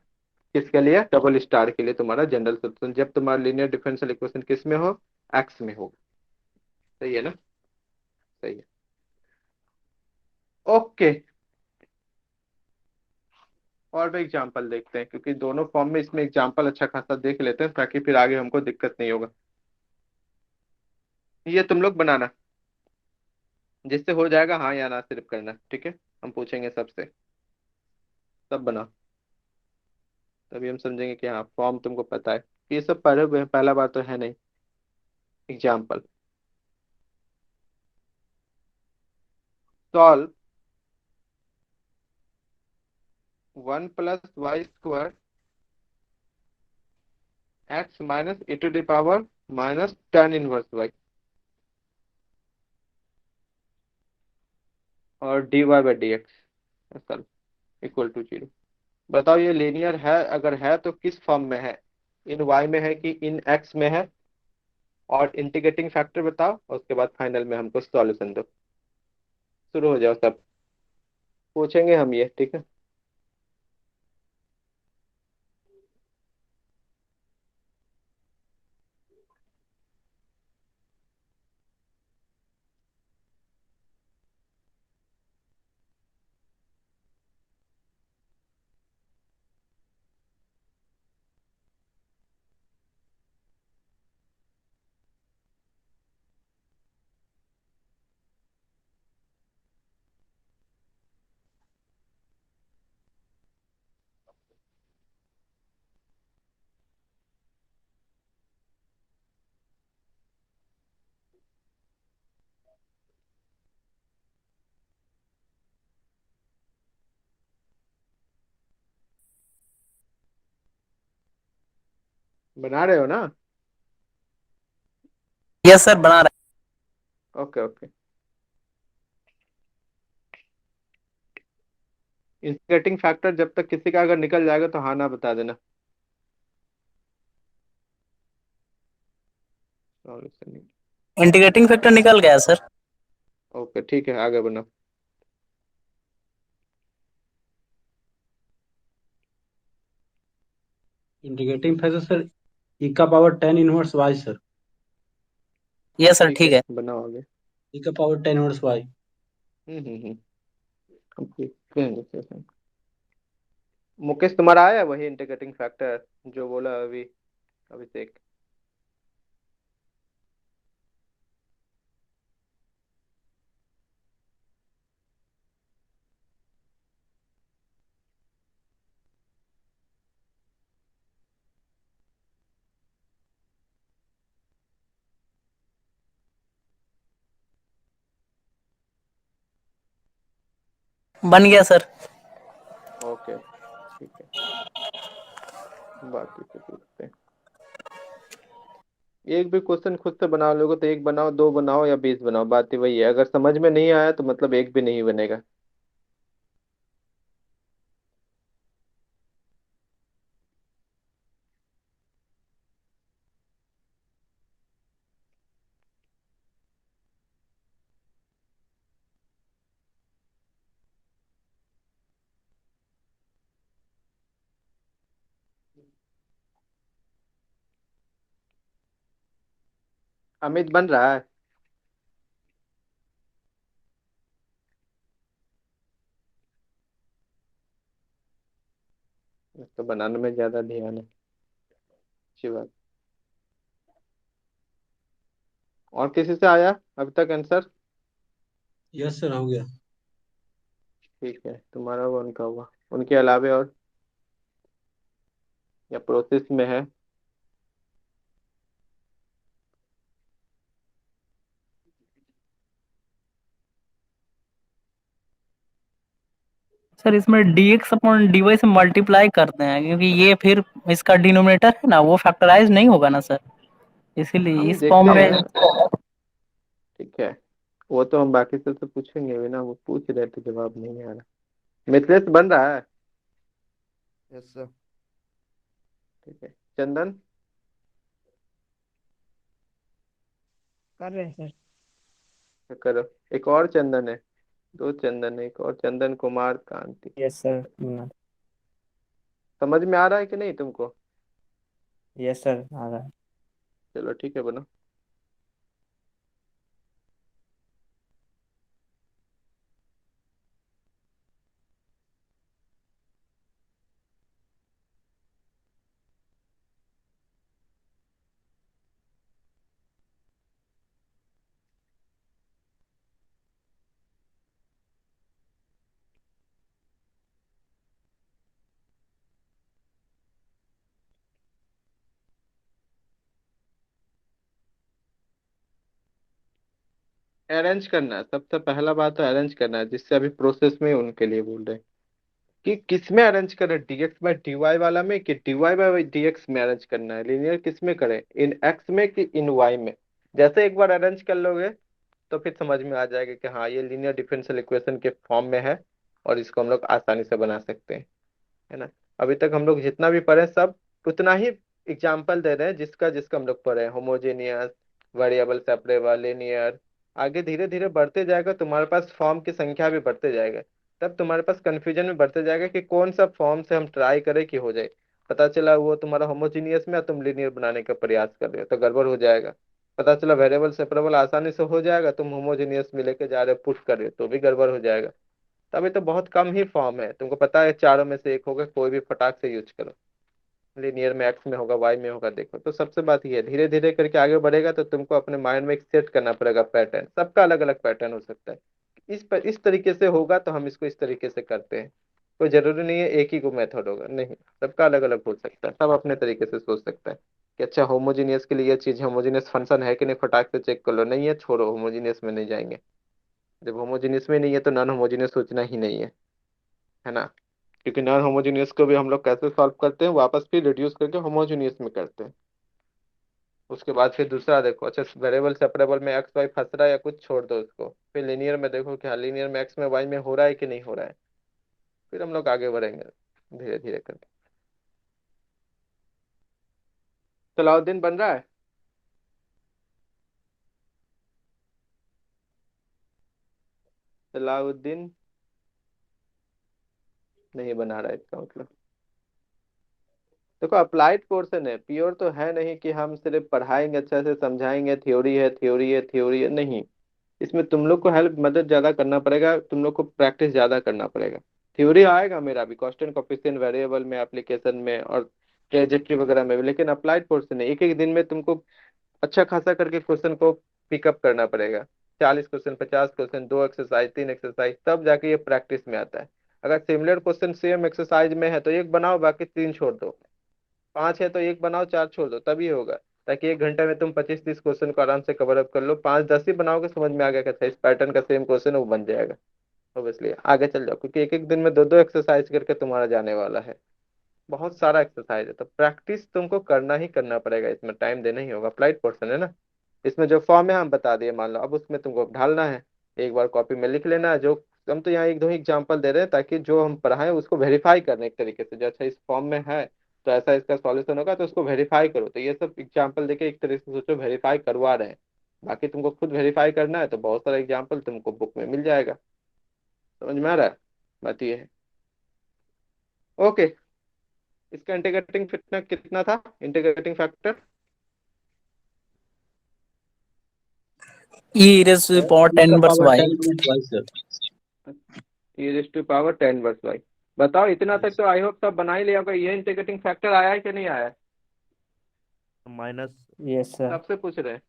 किसके लिए? डबल स्टार के लिए तुम्हारा जनरल सोल्यूशन, जब तुम्हारा लीनियर डिफरेंशियल इक्वेशन किस में हो? एक्स में हो। सही है ना? सही है, ओके। और भी एग्जाम्पल देखते हैं, क्योंकि दोनों फॉर्म में इसमें एग्जाम्पल अच्छा खासा देख लेते हैं, ताकि फिर आगे हमको दिक्कत नहीं होगा। ये तुम लोग बनाना, जिससे हो जाएगा हाँ या ना सिर्फ करना, ठीक है? हम पूछेंगे सबसे, सब बनाओ, तभी हम समझेंगे कि हाँ फॉर्म तुमको पता है। ये सब पढ़े हुए हैं, पहला बार तो है नहीं। Example, solve one plus y square x minus a to the power minus tan inverse y और d y by d x equal to zero. बताओ ये लीनियर है? अगर है तो किस फॉर्म में है? इन वाई में है कि इन एक्स में है? और इंटीग्रेटिंग फैक्टर बताओ, और उसके बाद फाइनल में हमको सॉल्यूशन दो। शुरू हो जाओ, सब पूछेंगे हम ये, ठीक है? बना रहे हो ना? यस सर, बना रहे ओके ओके। इंटीग्रेटिंग फैक्टर जब तक किसी का अगर निकल जाएगा तो हाँ ना बता देना। सॉल्यूशन, हैं। इंटीग्रेटिंग फैक्टर निकल गया सर। ओके ठीक है, आगे बनाओ। इंटीग्रेटिंग फैक्टर सर, ई का power ten inverse y sir. Yes sir, ठीक ठीक है, है। बनाओ आगे। ई का पावर टेन इनवर्स वाई। हम्म, हम देखते हैं जैसे। मुकेश तुम्हारा आया वही इंटीग्रेटिंग फैक्टर जो बोला अभी अभिषेक? बन गया सर। ओके ठीक है, बाकी से पूछते हैं। एक भी क्वेश्चन खुद से बना लोगे तो एक बनाओ, दो बनाओ या 20 बनाओ, बात ही वही है। अगर समझ में नहीं आया तो मतलब एक भी नहीं बनेगा। अमित बन रहा है? तो बनाने में ज्यादा ध्यान है। अच्छी बात। और किसी से आया अभी तक आंसर? यस सर, हो गया। ठीक है, तुम्हारा हुआ उनका हुआ, उनके अलावे और या प्रोसेस में है? सर इसमें dx अपॉन dy से मल्टीप्लाई करते हैं, क्योंकि ये फिर इसका डिनोमिनेटर है ना, वो फैक्टराइज नहीं होगा ना सर, इसीलिए हम इस देखते फॉर्म में। हैं। ठीक है, वो तो हम बाकी से तो पूछेंगे भी ना, वो पूछ रहे थे जवाब नहीं आ रहा। मिथलेश बन रहा है? Yes sir. ठीक है, चंदन? कर रहे हैं सर। तो करो। एक और चंदन है, दो चंदन है, एक और चंदन कुमार कांति। Yes sir. समझ में आ रहा है कि नहीं तुमको? यस सर, आ रहा है। चलो ठीक है, बनो। अरेंज करना है, सबसे पहला बात तो अरेंज करना है, जिससे अभी प्रोसेस में उनके लिए बोल रहे हैं कि किस में अरेंज करें, डीएक्स बाय डीवाई वाला में कि डीवाई बाय डीएक्स में अरेंज करना है, लीनियर किस में करें, इन एक्स में कि इन वाई में। जैसे एक बार अरेंज कर लोगे तो फिर समझ में आ जाएगा कि हाँ ये लीनियर डिफरेंशियल इक्वेशन के फॉर्म में है, और इसको हम लोग आसानी से बना सकते हैं, है ना। अभी तक हम लोग जितना भी पढ़े सब उतना ही एग्जाम्पल दे रहे हैं, जिसका जिसका हम लोग पढ़े, होमोजेनियस, वेरिएबल सेपरेबल, लिनियर। आगे धीरे धीरे बढ़ते जाएगा, तुम्हारे पास फॉर्म की संख्या भी बढ़ते जाएगा, तब तुम्हारे पास कंफ्यूजन भी बढ़ते जाएगा कि कौन सा फॉर्म से हम ट्राई करें कि हो जाए। पता चला वो तुम्हारा होमोजीनियस में, और तुम लिनियर बनाने का प्रयास कर रहे हो तो गड़बड़ हो जाएगा। पता चला वेरिएबल सेपरेबल आसानी से हो जाएगा, तुम होमोजीनियस में लेके जा रहे हो, पुश कर रहे हो, तो भी गड़बड़ हो जाएगा। तभी तो बहुत कम ही फॉर्म है, तुमको पता है चारों में से एक होगा, कोई भी फटाक से यूज करो। लिनियर में एक्स में होगा, वाई में होगा, देखो। तो सबसे बात ये है, धीरे धीरे करके आगे बढ़ेगा तो तुमको अपने माइंड में एक सेट करना पड़ेगा पैटर्न, सबका अलग अलग पैटर्न हो सकता है। इस तरीके से होगा तो हम इसको इस तरीके से करते हैं। कोई जरूरी नहीं है एक ही को मेथड होगा, नहीं, सबका अलग अलग हो सकता है, सब अपने तरीके से सोच सकता है कि अच्छा होमोजीनियस के लिए ये चीज, होमोजीनियस फंक्शन है कि नहीं, फटाक से चेक कर लो, नहीं है छोड़ो, होमोजीनियस में नहीं जाएंगे। जब होमोजीनियस में नहीं है तो नॉन होमोजीनियस सोचना ही नहीं है ना। क्योंकि नॉन होमोजीनियस को भी हम लोग कैसे सॉल्व करते हैं, वापस फिर रिड्यूस करके होमोजीनियस में करते हैं। उसके बाद फिर दूसरा देखो, अच्छा वेरिएबल सेपरेबल में एक्स वाई फंस रहा है या कुछ, छोड़ दो उसको, फिर लीनियर में देखो कि हाँ लीनियर में एक्स में वाई में हो रहा है कि नहीं हो रहा है, फिर हम लोग आगे बढ़ेंगे धीरे धीरे करके। सलाउद्दीन बन रहा है? सलाउद्दीन नहीं बना रहा है, इसका मतलब देखो अप्लाइड पोर्शन है, प्योर तो है नहीं कि हम सिर्फ पढ़ाएंगे अच्छे से समझाएंगे, थ्योरी है थ्योरी है थ्योरी है, नहीं। इसमें तुम लोग को हेल्प मदद ज्यादा करना पड़ेगा, तुम लोग को प्रैक्टिस ज्यादा करना पड़ेगा। थ्योरी आएगा मेरा भी, कांस्टेंट कोफिशिएंट वेरिएबल में, एप्लीकेशन में और ट्रेजेक्टरी वगैरह में भी, लेकिन अप्लाइड पोर्शन है, एक एक दिन में तुमको अच्छा खासा करके क्वेश्चन को पिकअप करना पड़ेगा। 40 क्वेश्चन, 50 क्वेश्चन, 2 एक्सरसाइज, 3 एक्सरसाइज, तब जाके ये प्रैक्टिस में आता है। अगर सिमिलर क्वेश्चन सेम एक्सरसाइज में है तो एक बनाओ, बाकी तीन छोड़ दो। पांच है तो एक बनाओ, चार छोड़ दो, तभी होगा। ताकि एक घंटे में तुम 25-30 क्वेश्चन को आराम से कवर अप कर लो, 5-10 ही बनाओगे, समझ में आ गया कि अच्छा इस पैटर्न का सेम क्वेश्चन है, वो बन जाएगा। ऑब्वियसली आगे चल जाओ, क्योंकि एक एक दिन में दो दो एक्सरसाइज करके तुम्हारा जाने वाला है, बहुत सारा एक्सरसाइज है, तो प्रैक्टिस तुमको करना ही करना पड़ेगा, इसमें टाइम देना ही होगा। अप्लाइड पोर्शन है ना, इसमें जो फॉर्म है हम बता दिए, मान लो अब उसमें तुमको ढालना है। एक बार कॉपी में लिख लेना है, जो हम तो यहाँ एक दो ही एग्जाम्पल दे रहे हैं ताकि जो हम पढ़ाएं उसको वेरीफाई करने एक तरीके से, जो अच्छा इस फॉर्म में है तो ऐसा इसका सॉल्यूशन होगा, तो उसको वेरीफाई करो। तो ये सब एग्जाम्पल देके एक तरीके से सोचो वेरीफाई करवा रहे हैं। बाकी तुमको खुद वेरीफाई करना है तो बहुत सारा एग्जाम्पल तुमको बुक में मिल जाएगा। समझ में आ रहा है? बात ये है। ओके, इसका इंटीग्रेटिंग फिटनेस कितना था, integrating factor? e raised to the power E 10 का inverse power y। 10 inverse y sir. e raised to power 10 verse y. बताओ, इतना तक तो आई होप सब बना ही लिया होगा। ये इंटीग्रेटिंग फैक्टर आया है कि नहीं आया है? Minus yes sir. सबसे पूछ रहे हैं।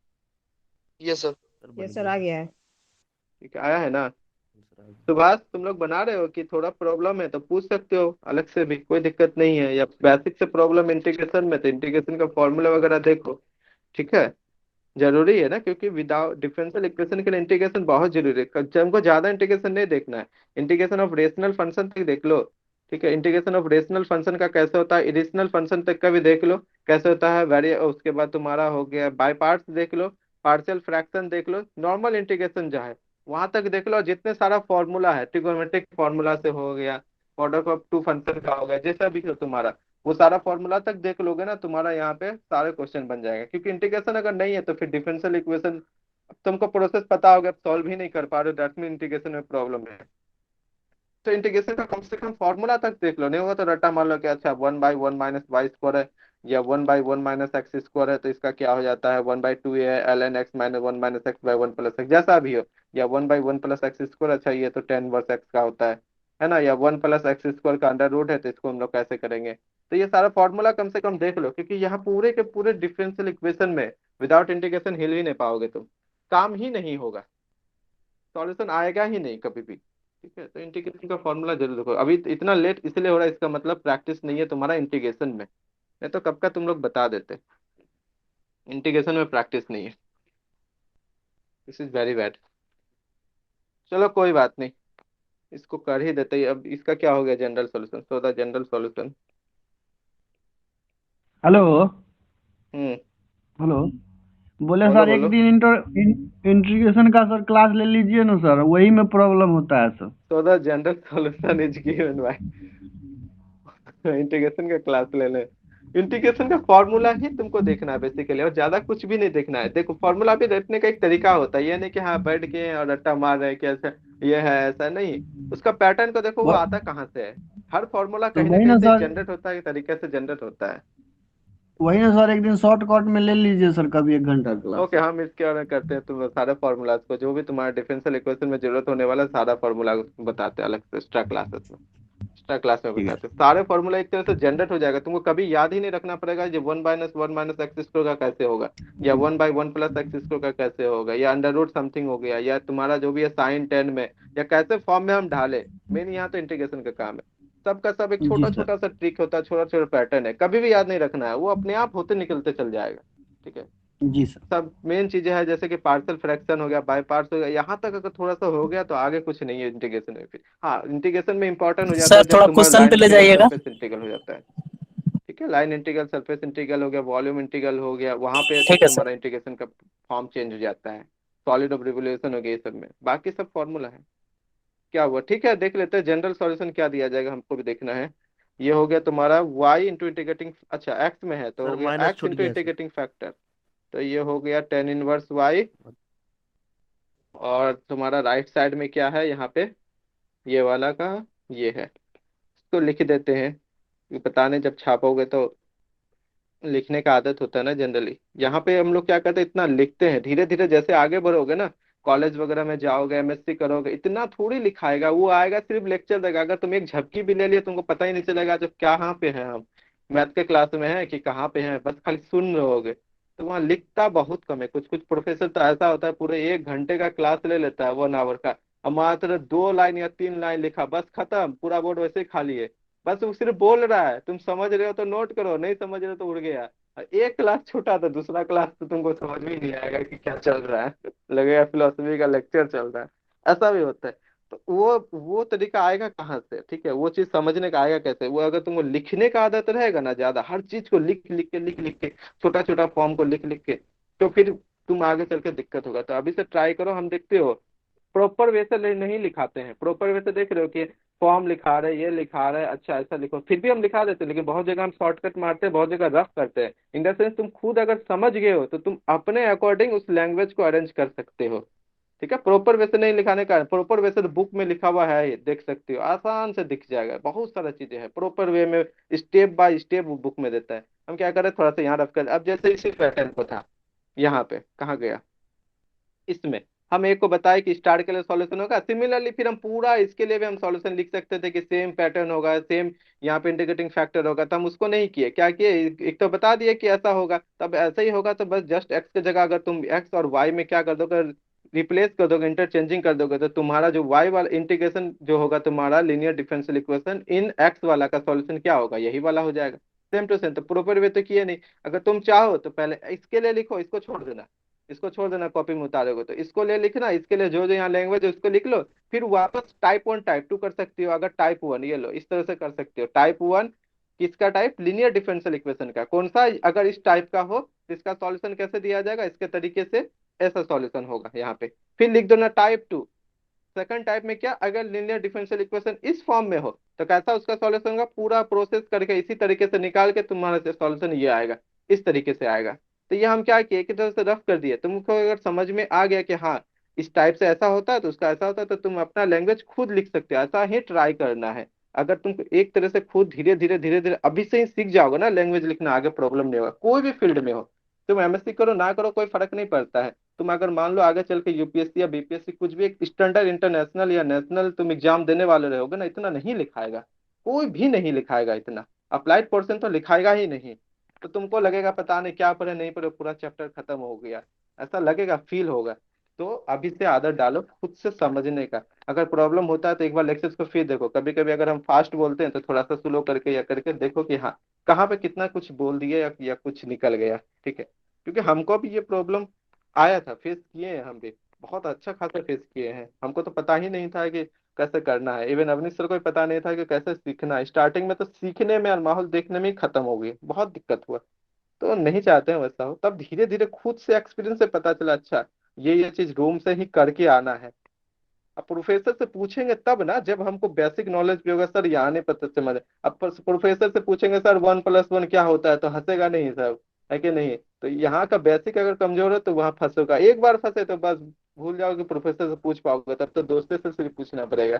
Yes sir. सर ये बन सर गया। आ गया है। ठीक है, आया है ना? सर आ गया। सुभाष, तुम लोग बना रहे हो कि थोड़ा प्रॉब्लम है तो पूछ सकते हो अलग से भी, कोई दिक्कत नहीं है। या बेसिक से प्रॉब्लम इंटीग्रेशन में तो इंटीग्रेशन का फॉर्मूला वगैरह देखो। ठीक है, जरूरी है ना, क्योंकि विदाउट डिफरेंशियल इक्वेशन के लिए इंटीग्रेशन बहुत जरूरी है। हमको ज्यादा इंटीग्रेशन नहीं देखना है, इंटीग्रेशन ऑफ रेशनल फंक्शन तक देख लो। ठीक है, इंटीग्रेशन ऑफ रेशनल फंक्शन का कैसे होता है, इरेशनल फंक्शन तक का भी देख लो कैसे होता है। वेरी उसके बाद तुम्हारा हो गया बाय पार्ट्स देख लो, पार्शियल फ्रैक्शन देख लो, नॉर्मल इंटीग्रेशन जो है वहां तक देख लो। जितने सारा फॉर्मूला है, ट्रिगोनोमेट्रिक फॉर्मूला से हो गया, प्रोडक्ट ऑफ टू फंक्शन का हो गया, जैसा भी हो तुम्हारा, वो सारा फॉर्मूला तक देख लोगे ना, तुम्हारा यहाँ पे सारे क्वेश्चन बन जाएगा। क्योंकि इंटीग्रेशन अगर नहीं है तो फिर डिफरेंशियल इक्वेशन तुमको प्रोसेस पता होगा, सॉल्व ही नहीं कर पा रहे हो, दैट मीन इंटीग्रेशन में प्रॉब्लम है। तो इंटीग्रेशन का कम से कम फॉर्मूला तक देख लो, नहीं होगा तो रट्टा मान लो कि अच्छा 1/1 - y² है, या 1/1 - x² है, तो इसका क्या हो जाता है 1/2 है ln x -1 - x/1 + x, जैसा भी हो। या 1/1 + x², अच्छा ये तो 10 वर्स x का होता है ना। या 1 + x² का अंडर रूट है, तो इसको हम लोग कैसे करेंगे। तो ये सारा फॉर्मूला कम से कम देख लो, क्योंकि यहाँ पूरे के पूरे डिफरेंशियल इक्वेशन में विदाउट इंटीग्रेशन हिल ही नहीं पाओगे तुम, काम ही नहीं होगा, सॉल्यूशन आएगा ही नहीं कभी भी। ठीक है, तो इंटीग्रेशन का फॉर्मूला जरूर देखो। अभी इतना लेट इसलिए हो रहा है, इसका मतलब प्रैक्टिस नहीं है तुम्हारा इंटीग्रेशन में, नहीं तो कब का तुम लोग बता देते। इंटीग्रेशन में प्रैक्टिस नहीं है, दिस इज वेरी बैड। चलो कोई बात नहीं, इसको कर ही देते हैं। अब इसका क्या हो गया general solution, so the general solution. Hello. Hmm. Hello. बोले बोलो सर एक बोलो। दिन इंटीग्रेशन का सर क्लास ले लीजिए ना सर, वही में प्रॉब्लम होता है sir. So the general solution is given bye integration का क्लास ले लें। इंटीग्रेशन का फॉर्मूला ही तुमको देखना है बेसिकली, और ज्यादा कुछ भी नहीं देखना है। देखो, फॉर्मूला भी रटने का एक तरीका होता है, ये नहीं कि हाँ बैठ के और रट्टा मार रहे हैं कि ऐसा ये है ऐसा नहीं। उसका पैटर्न को देखो, वो वो- आता कहाँ से है। हर फॉर्मूला तो कहीं ना वही कहीं ना से सर, जनरेट होता है, एक तरीके से जनरेट होता है। एक दिन शॉर्टकट में ले लीजिए सर, कभी 1 घंटा क्लास ओके, सर। हम इसके बारे में करते हैं, तुम सारे फॉर्मूलाज को, जो भी तुम्हारा डिफरेंशियल इक्वेशन में जरूरत होने वाला सारा फॉर्मूला बताते हैं अलग से एक्स्ट्रा क्लासेस में। एक्स्ट्रा क्लास में ठीक है। बताते हैं सारे फॉर्मूला, एक तरह से जनरेट हो जाएगा, तुमको कभी याद ही नहीं रखना पड़ेगा जो 1/1 - x² का कैसे होगा, या 1/1 + x² का कैसे होगा, या अंडर रूट समथिंग हो गया, या तुम्हारा जो भी है sin 10 में, या कैसे फॉर्म में हम ढाले। मेन यहाँ तो इंटीग्रेशन का काम है। सबका सब एक जी छोटा सर। छोटा सा ट्रिक होता है, छोटा छोटा पैटर्न है, कभी भी याद नहीं रखना है, वो अपने आप होते निकलते चल जाएगा। ठीक है, जी सर। सब मेन चीजें हैं, जैसे कि पार्शियल फ्रैक्शन हो गया, बाय पार्ट्स हो गया, यहाँ तक अगर थोड़ा सा हो गया तो आगे कुछ नहीं है इंटीग्रेशन में। फिर हाँ, इंटीग्रेशन में इंपॉर्टेंट हो जाता सर है जब थोड़ा तुम्हारा क्वेश्चन पे लाइन ले इंटीग्रल जाइएगा। सरफेस इंटीग्रल हो जाता है। ठीक है, लाइन इंटीग्रल सरफेस इंटीग्रल हो गया, वॉल्यूम इंटीग्रल हो गया, वहां पे तो ठीक है सर। तुम्हारा इंटीग्रेशन का फॉर्म चेंज हो जाता है। सॉलिड ऑफ रिवोल्यूशन हो गया, ये सब में बाकी सब फॉर्मूला है। क्या हुआ, ठीक है, देख लेते हैं जनरल सॉल्यूशन क्या दिया जाएगा, हमको भी देखना है। ये हो गया तुम्हारा y इंटू इंटीग्रेटिंग, अच्छा एक्स में है तो हो सर गया माइनस एक्स छूट इंटू गया सर। Integrating factor. तो ये हो गया tan−1y। और तुम्हारा राइट साइड में क्या है यहाँ पे, ये वाला का ये है, इसको लिख देते हैं। ये बताने जब छापोगे तो लिखने का आदत होता है ना जनरली। यहाँ पे हम लोग क्या करते हैं, इतना लिखते हैं, धीरे धीरे जैसे आगे बढ़ोगे ना, कॉलेज वगैरह में जाओगे, एमएससी करोगे, इतना थोड़ी लिखाएगा, वो आएगा सिर्फ लेक्चर देगा। अगर तुम एक झपकी भी ले लिए तुमको पता ही नहीं चलेगा जब कहाँ पे हैं हम, मैथ के क्लास में है कि कहाँ पे हैं, बस खाली सुन रहोगे। तो वहाँ लिखता बहुत कम है। कुछ कुछ प्रोफेसर तो ऐसा होता है पूरे 1 घंटे का क्लास ले लेता है, 1 आवर का, और मात्र 2 लाइन या 3 लाइन लिखा, बस खत्म, पूरा बोर्ड वैसे ही खाली है। बस वो सिर्फ बोल रहा है, तुम समझ रहे हो तो नोट करो, नहीं समझ रहे हो तो उड़ गया। एक क्लास छोटा था, दूसरा क्लास तो तुमको समझ में ही नहीं आएगा कि क्या चल रहा है, लगेगा फिलोसफी का लेक्चर चल रहा है। ऐसा भी होता है। तो वो तरीका आएगा कहाँ से, ठीक है, वो चीज समझने का आएगा कैसे, वो अगर तुमको लिखने का आदत रहेगा ना ज्यादा, हर चीज को लिख लिख के छोटा छोटा फॉर्म को लिख लिख के, तो फिर तुम आगे चल के दिक्कत होगा। तो अभी से ट्राई करो, हम देखते हो प्रॉपर वे से नहीं लिखाते हैं, प्रॉपर वे से देख रहे हो कि फॉर्म लिखा रहे, ये लिखा रहे, अच्छा ऐसा लिखो, फिर भी हम लिखा देते हैं, लेकिन बहुत जगह हम शॉर्टकट मारते हैं, बहुत जगह रफ करते हैं। इन द सेंस तुम खुद अगर समझ गए हो तो तुम अपने अकॉर्डिंग उस लैंग्वेज को अरेंज कर सकते हो। ठीक है, प्रॉपर वे से नहीं लिखाने का, प्रॉपर वे से तो बुक में लिखा हुआ है, ये देख सकते हो, आसान से दिख जाएगा, बहुत सारा चीजें हैं प्रॉपर वे में, स्टेप बाय स्टेप वो बुक में देता है। हम क्या करें, थोड़ा सा यहाँ रफ कर, अब जैसे इसी पैटर्न को था, यहाँ पे कहाँ गया, इसमें हम एक को बताए कि स्टार के लिए सॉल्यूशन होगा, सिमिलरली फिर हम पूरा इसके लिए भी हम सॉल्यूशन लिख सकते थे कि सेम पैटर्न होगा, सेम यहाँ पे इंटीग्रेटिंग फैक्टर होगा। तो हम उसको नहीं किए, क्या किए, एक तो बता दिए कि ऐसा होगा, तब ऐसा ही होगा तो बस जस्ट एक्स की जगह अगर तुम एक्स और वाई में क्या कर दोगे, रिप्लेस कर दोगे, इंटरचेंजिंग कर दोगे, तो तुम्हारा जो वाई वाला इंटीग्रेशन जो होगा, तुम्हारा लीनियर डिफरेंशियल इक्वेशन इन एक्स वाला का सॉल्यूशन क्या होगा, यही वाला हो जाएगा। सेम टू सेम, तो प्रॉपर वे तो किए नहीं। अगर तुम चाहो तो पहले इसके लिए लिखो, इसको छोड़ देना, इसको छोड़ देना, कॉपी में उतारोगे तो इसको ले लिखना, इसके लिए जो जो यहाँ लैंग्वेज है उसको लिख लो, फिर वापस टाइप 1 टाइप 2 कर सकती हो। अगर टाइप 1 ये लो, इस तरह से कर सकते हो। टाइप 1 किसका टाइप, लीनियर डिफरेंशियल इक्वेशन का, कौन सा, अगर इस टाइप का हो तो इसका सॉल्यूशन कैसे दिया जाएगा, इसके तरीके से ऐसा सॉल्यूशन होगा यहाँ पे। फिर लिख दो ना टाइप 2, सेकंड टाइप में क्या, अगर लीनियर डिफरेंशियल इक्वेशन इस फॉर्म में हो तो कैसा उसका सॉल्यूशन होगा, पूरा प्रोसेस करके इसी तरीके से निकाल के तुम्हारा सॉल्यूशन ये आएगा, इस तरीके से आएगा। तो ये हम क्या किए, एक तरह से रफ कर दिए। तुमको अगर समझ में आ गया कि हाँ इस टाइप से ऐसा होता है तो उसका ऐसा होता है, तो तुम अपना लैंग्वेज खुद लिख सकते हो। ऐसा ही ट्राई करना है। अगर तुम एक तरह से खुद धीरे धीरे अभी से ही सीख जाओगे ना लैंग्वेज लिखना, आगे प्रॉब्लम नहीं होगा। कोई भी फील्ड में हो, तुम एमएससी करो ना करो कोई फर्क नहीं पड़ता है। तुम अगर मान लो आगे चल के यूपीएससी या बीपीएससी कुछ भी एक स्टैंडर्ड इंटरनेशनल या नेशनल तुम एग्जाम देने वाले रहोगे ना, इतना नहीं लिखाएगा, कोई भी नहीं लिखाएगा इतना, अप्लाइड पोर्शन तो लिखाएगा ही नहीं। तो तुमको लगेगा पता नहीं क्या पढ़े नहीं पढ़े, पूरा चैप्टर खत्म हो गया, ऐसा लगेगा, फील होगा। तो अभी से आदत डालो खुद से समझने का। अगर प्रॉब्लम होता है तो एक बार लेक्चर्स को फिर देखो, कभी कभी अगर हम फास्ट बोलते हैं तो थोड़ा सा स्लो करके या करके देखो कि हाँ कहाँ पे कितना कुछ बोल दिए या कुछ निकल गया। ठीक है, क्योंकि हमको भी ये प्रॉब्लम आया था, फेस किए हैं हम भी, बहुत अच्छा खासा फेस किए हैं। हमको तो पता ही नहीं था कि कैसे करना है। इवन अवनीश सर को भी पता नहीं था कि कैसे सीखना है। स्टार्टिंग में तो सीखने में और माहौल देखने में ही खत्म हो गई, बहुत दिक्कत हुआ। तो नहीं चाहते हैं वैसा हो। तब धीरे धीरे खुद से एक्सपीरियंस से पता चला, अच्छा ये चीज रूम से ही करके आना है। अब प्रोफेसर से पूछेंगे तब ना, जब हमको बेसिक नॉलेज भी होगा। सर यहाँ नहीं पता समझ, अब प्रोफेसर से पूछेंगे सर 1+1 क्या होता है, तो हंसेगा नहीं सर, है कि नहीं। तो यहाँ का बेसिक अगर कमजोर है तो वहां फंसोगा। एक बार फंसे तो बस भूल जाओगे प्रोफेसर से पूछ पाओगे, तब तो दोस्तों से सिर्फ पूछना पड़ेगा।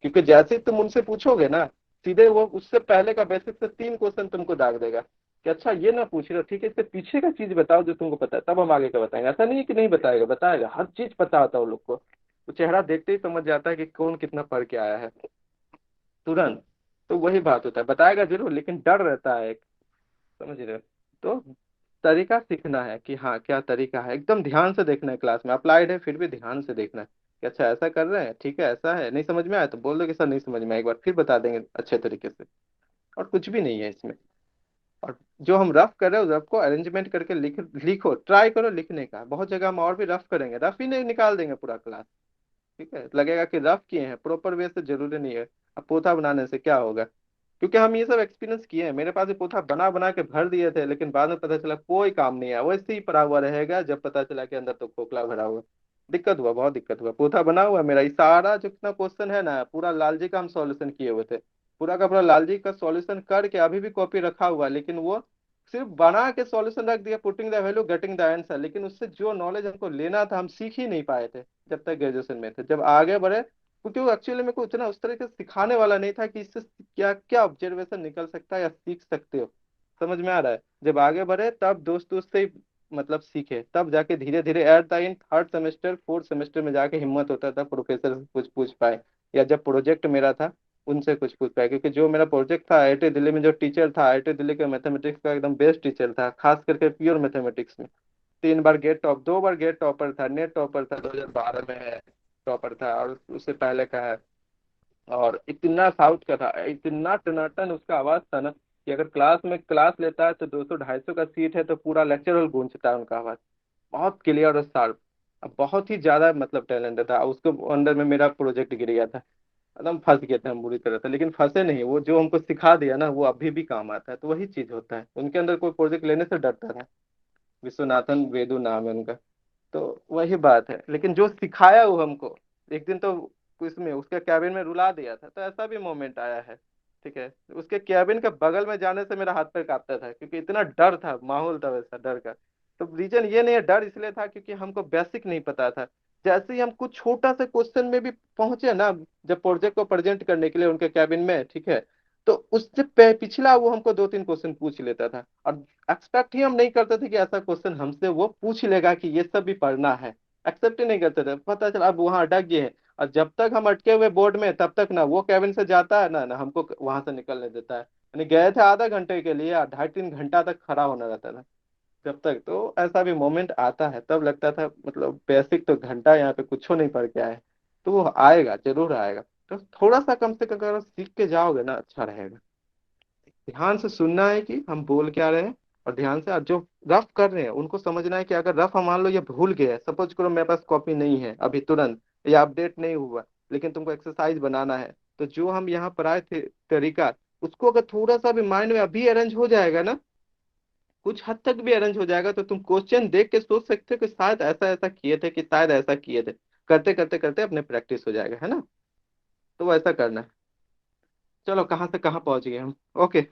क्योंकि जैसे ही तुम उनसे पूछोगे ना, सीधे वो उससे पहले का बेसिक से 3 क्वेश्चन तुमको दाग देगा कि अच्छा ये ना पूछ रहे हो, ठीक है इससे पीछे का चीज बताओ जो तुमको पता है, तब हम आगे का बताएंगे। ऐसा नहीं है कि नहीं बताएगा, बताएगा, हर चीज पता होता है वो लोग को। तो चेहरा देखते ही समझ जाता है कि कौन कितना पढ़ के आया है तुरंत। तो वही बात होता है, बताएगा जरूर लेकिन डर रहता है एक, समझ रहे हो। तो तरीका सीखना है कि हाँ क्या तरीका है, एकदम ध्यान से देखना है। क्लास में अप्लाइड है फिर भी ध्यान से देखना है कि अच्छा ऐसा कर रहे हैं, ठीक है ऐसा है, नहीं समझ में आया तो बोल दो कि सर नहीं समझ में आया, एक बार फिर बता देंगे अच्छे तरीके से। और कुछ भी नहीं है इसमें। और जो हम रफ कर रहे हैं उस रफ को अरेंजमेंट करके लिखो, ट्राई करो लिखने का। बहुत जगह हम और भी रफ करेंगे, रफ ही नहीं निकाल देंगे पूरा क्लास। ठीक है, लगेगा कि रफ किए हैं, प्रॉपर वे से जरूरी नहीं है। अब पोथा बनाने से क्या होगा, क्योंकि हम ये सब एक्सपीरियंस किए हैं। मेरे पास भी पोथा बना बना के भर दिए थे, लेकिन बाद में पता चला कोई काम नहीं है, वैसे ही पड़ा हुआ रहेगा। जब पता चला कि अंदर तो खोखला भरा हुआ, दिक्कत हुआ, बहुत दिक्कत हुआ। पोथा बना हुआ है मेरा, ये सारा जितना क्वेश्चन है ना पूरा लालजी का हम सॉल्यूशन किए हुए थे, पूरा का पूरा लालजी का सॉल्यूशन करके अभी भी कॉपी रखा हुआ है। लेकिन वो सिर्फ बना के सॉल्यूशन रख दिया, putting the value getting the answer, लेकिन उससे जो नॉलेज हमको लेना था हम सीख ही नहीं पाए थे जब तक ग्रेजुएशन में थे। जब आगे बढ़े, क्योंकि वो एक्चुअली मेरे को उतना उस तरह से सिखाने वाला नहीं था कि इससे क्या क्या ऑब्जर्वेशन निकल सकता है या सीख सकते हो। समझ में आ रहा है। जब आगे बढ़े तब दोस्त दोस्त से ही मतलब सीखे, तब जाके धीरे धीरे at the in third semester fourth semester में जाके हिम्मत होता था प्रोफेसर से कुछ पूछ पाए, या जब प्रोजेक्ट मेरा था उनसे कुछ पूछ पाए। क्योंकि जो मेरा प्रोजेक्ट था आईआईटी दिल्ली में, जो टीचर था आईआईटी दिल्ली के मैथमेटिक्स का एकदम बेस्ट टीचर था, खास करके प्योर मैथमेटिक्स में। 3 बार गेट टॉप, 2 बार गेट टॉपर था, नेट टॉपर था, 2012 में है टॉपर था, और उससे पहले का है। और इतना साउथ का था, इतना टनाटन उसका आवाज था ना कि अगर क्लास में क्लास लेता है तो 200-250 का सीट है तो पूरा लेक्चर हॉल गूंजता है उनका आवाज। बहुत क्लियर और शार्प, अब बहुत ही ज्यादा मतलब टैलेंट था उसको। अंदर में मेरा प्रोजेक्ट गिर गया था, एकदम फंस गए थे हम बुरी तरह से, लेकिन फंसे नहीं। वो जो हमको सिखा दिया ना वो अभी भी काम आता है। तो वही चीज होता है, उनके अंदर कोई प्रोजेक्ट लेने से डरता था। विश्वनाथन वेदु नाम है उनका। तो वही बात है, लेकिन जो सिखाया वो हमको, एक दिन तो इसमें उसके कैबिन में रुला दिया था, तो ऐसा भी मोमेंट आया है। ठीक है, उसके कैबिन के बगल में जाने से मेरा हाथ पैर कांपता था, क्योंकि इतना डर था, माहौल था वैसा डर का। तो रीजन ये नहीं है, डर इसलिए था क्योंकि हमको बेसिक नहीं पता था। जैसे ही हम कुछ छोटा सा क्वेश्चन में भी पहुंचे ना, जब प्रोजेक्ट को प्रेजेंट करने के लिए उनके कैबिन में, ठीक है, तो उससे पिछला वो हमको 2-3 क्वेश्चन पूछ लेता था। और एक्सपेक्ट ही हम नहीं करते थे कि ऐसा क्वेश्चन हमसे वो पूछ लेगा कि ये सब भी पढ़ना है। एक्सेप्ट ही नहीं करते थे। पता चला अब वहां अटक गए हैं, और जब तक हम अटके हुए बोर्ड में तब तक ना वो कैबिन से जाता है ना हमको वहां से निकलने देता है। यानी गए थे आधा घंटे के लिए, 2.5-3 घंटा तक खड़ा होना रहता था। जब तक तो ऐसा भी मोमेंट आता है तब लगता था मतलब बेसिक तो घंटा यहाँ पे कुछ नहीं पड़ के आए। तो वो आएगा, जरूर आएगा। तो थोड़ा सा कम से कम अगर सीख के जाओगे ना अच्छा रहेगा। ध्यान से सुनना है कि हम बोल क्या रहे हैं, और ध्यान से जो रफ कर रहे हैं उनको समझना है कि अगर रफ हम मान लो ये भूल गए, सपोज करो मेरे पास कॉपी नहीं है अभी तुरंत, या अपडेट नहीं हुआ, लेकिन तुमको एक्सरसाइज बनाना है, तो जो हम यहाँ पर आए थे तरीका, उसको अगर थोड़ा सा भी माइंड में अभी अरेंज हो जाएगा ना, कुछ हद तक भी अरेंज हो जाएगा, तो तुम क्वेश्चन देख के सोच सकते हो कि शायद ऐसा ऐसा किए थे, कि शायद ऐसा किए थे। करते करते करते अपने प्रैक्टिस हो जाएगा, है ना। तो वो ऐसा करना है। चलो कहाँ से कहाँ पहुंच गए हम। Okay,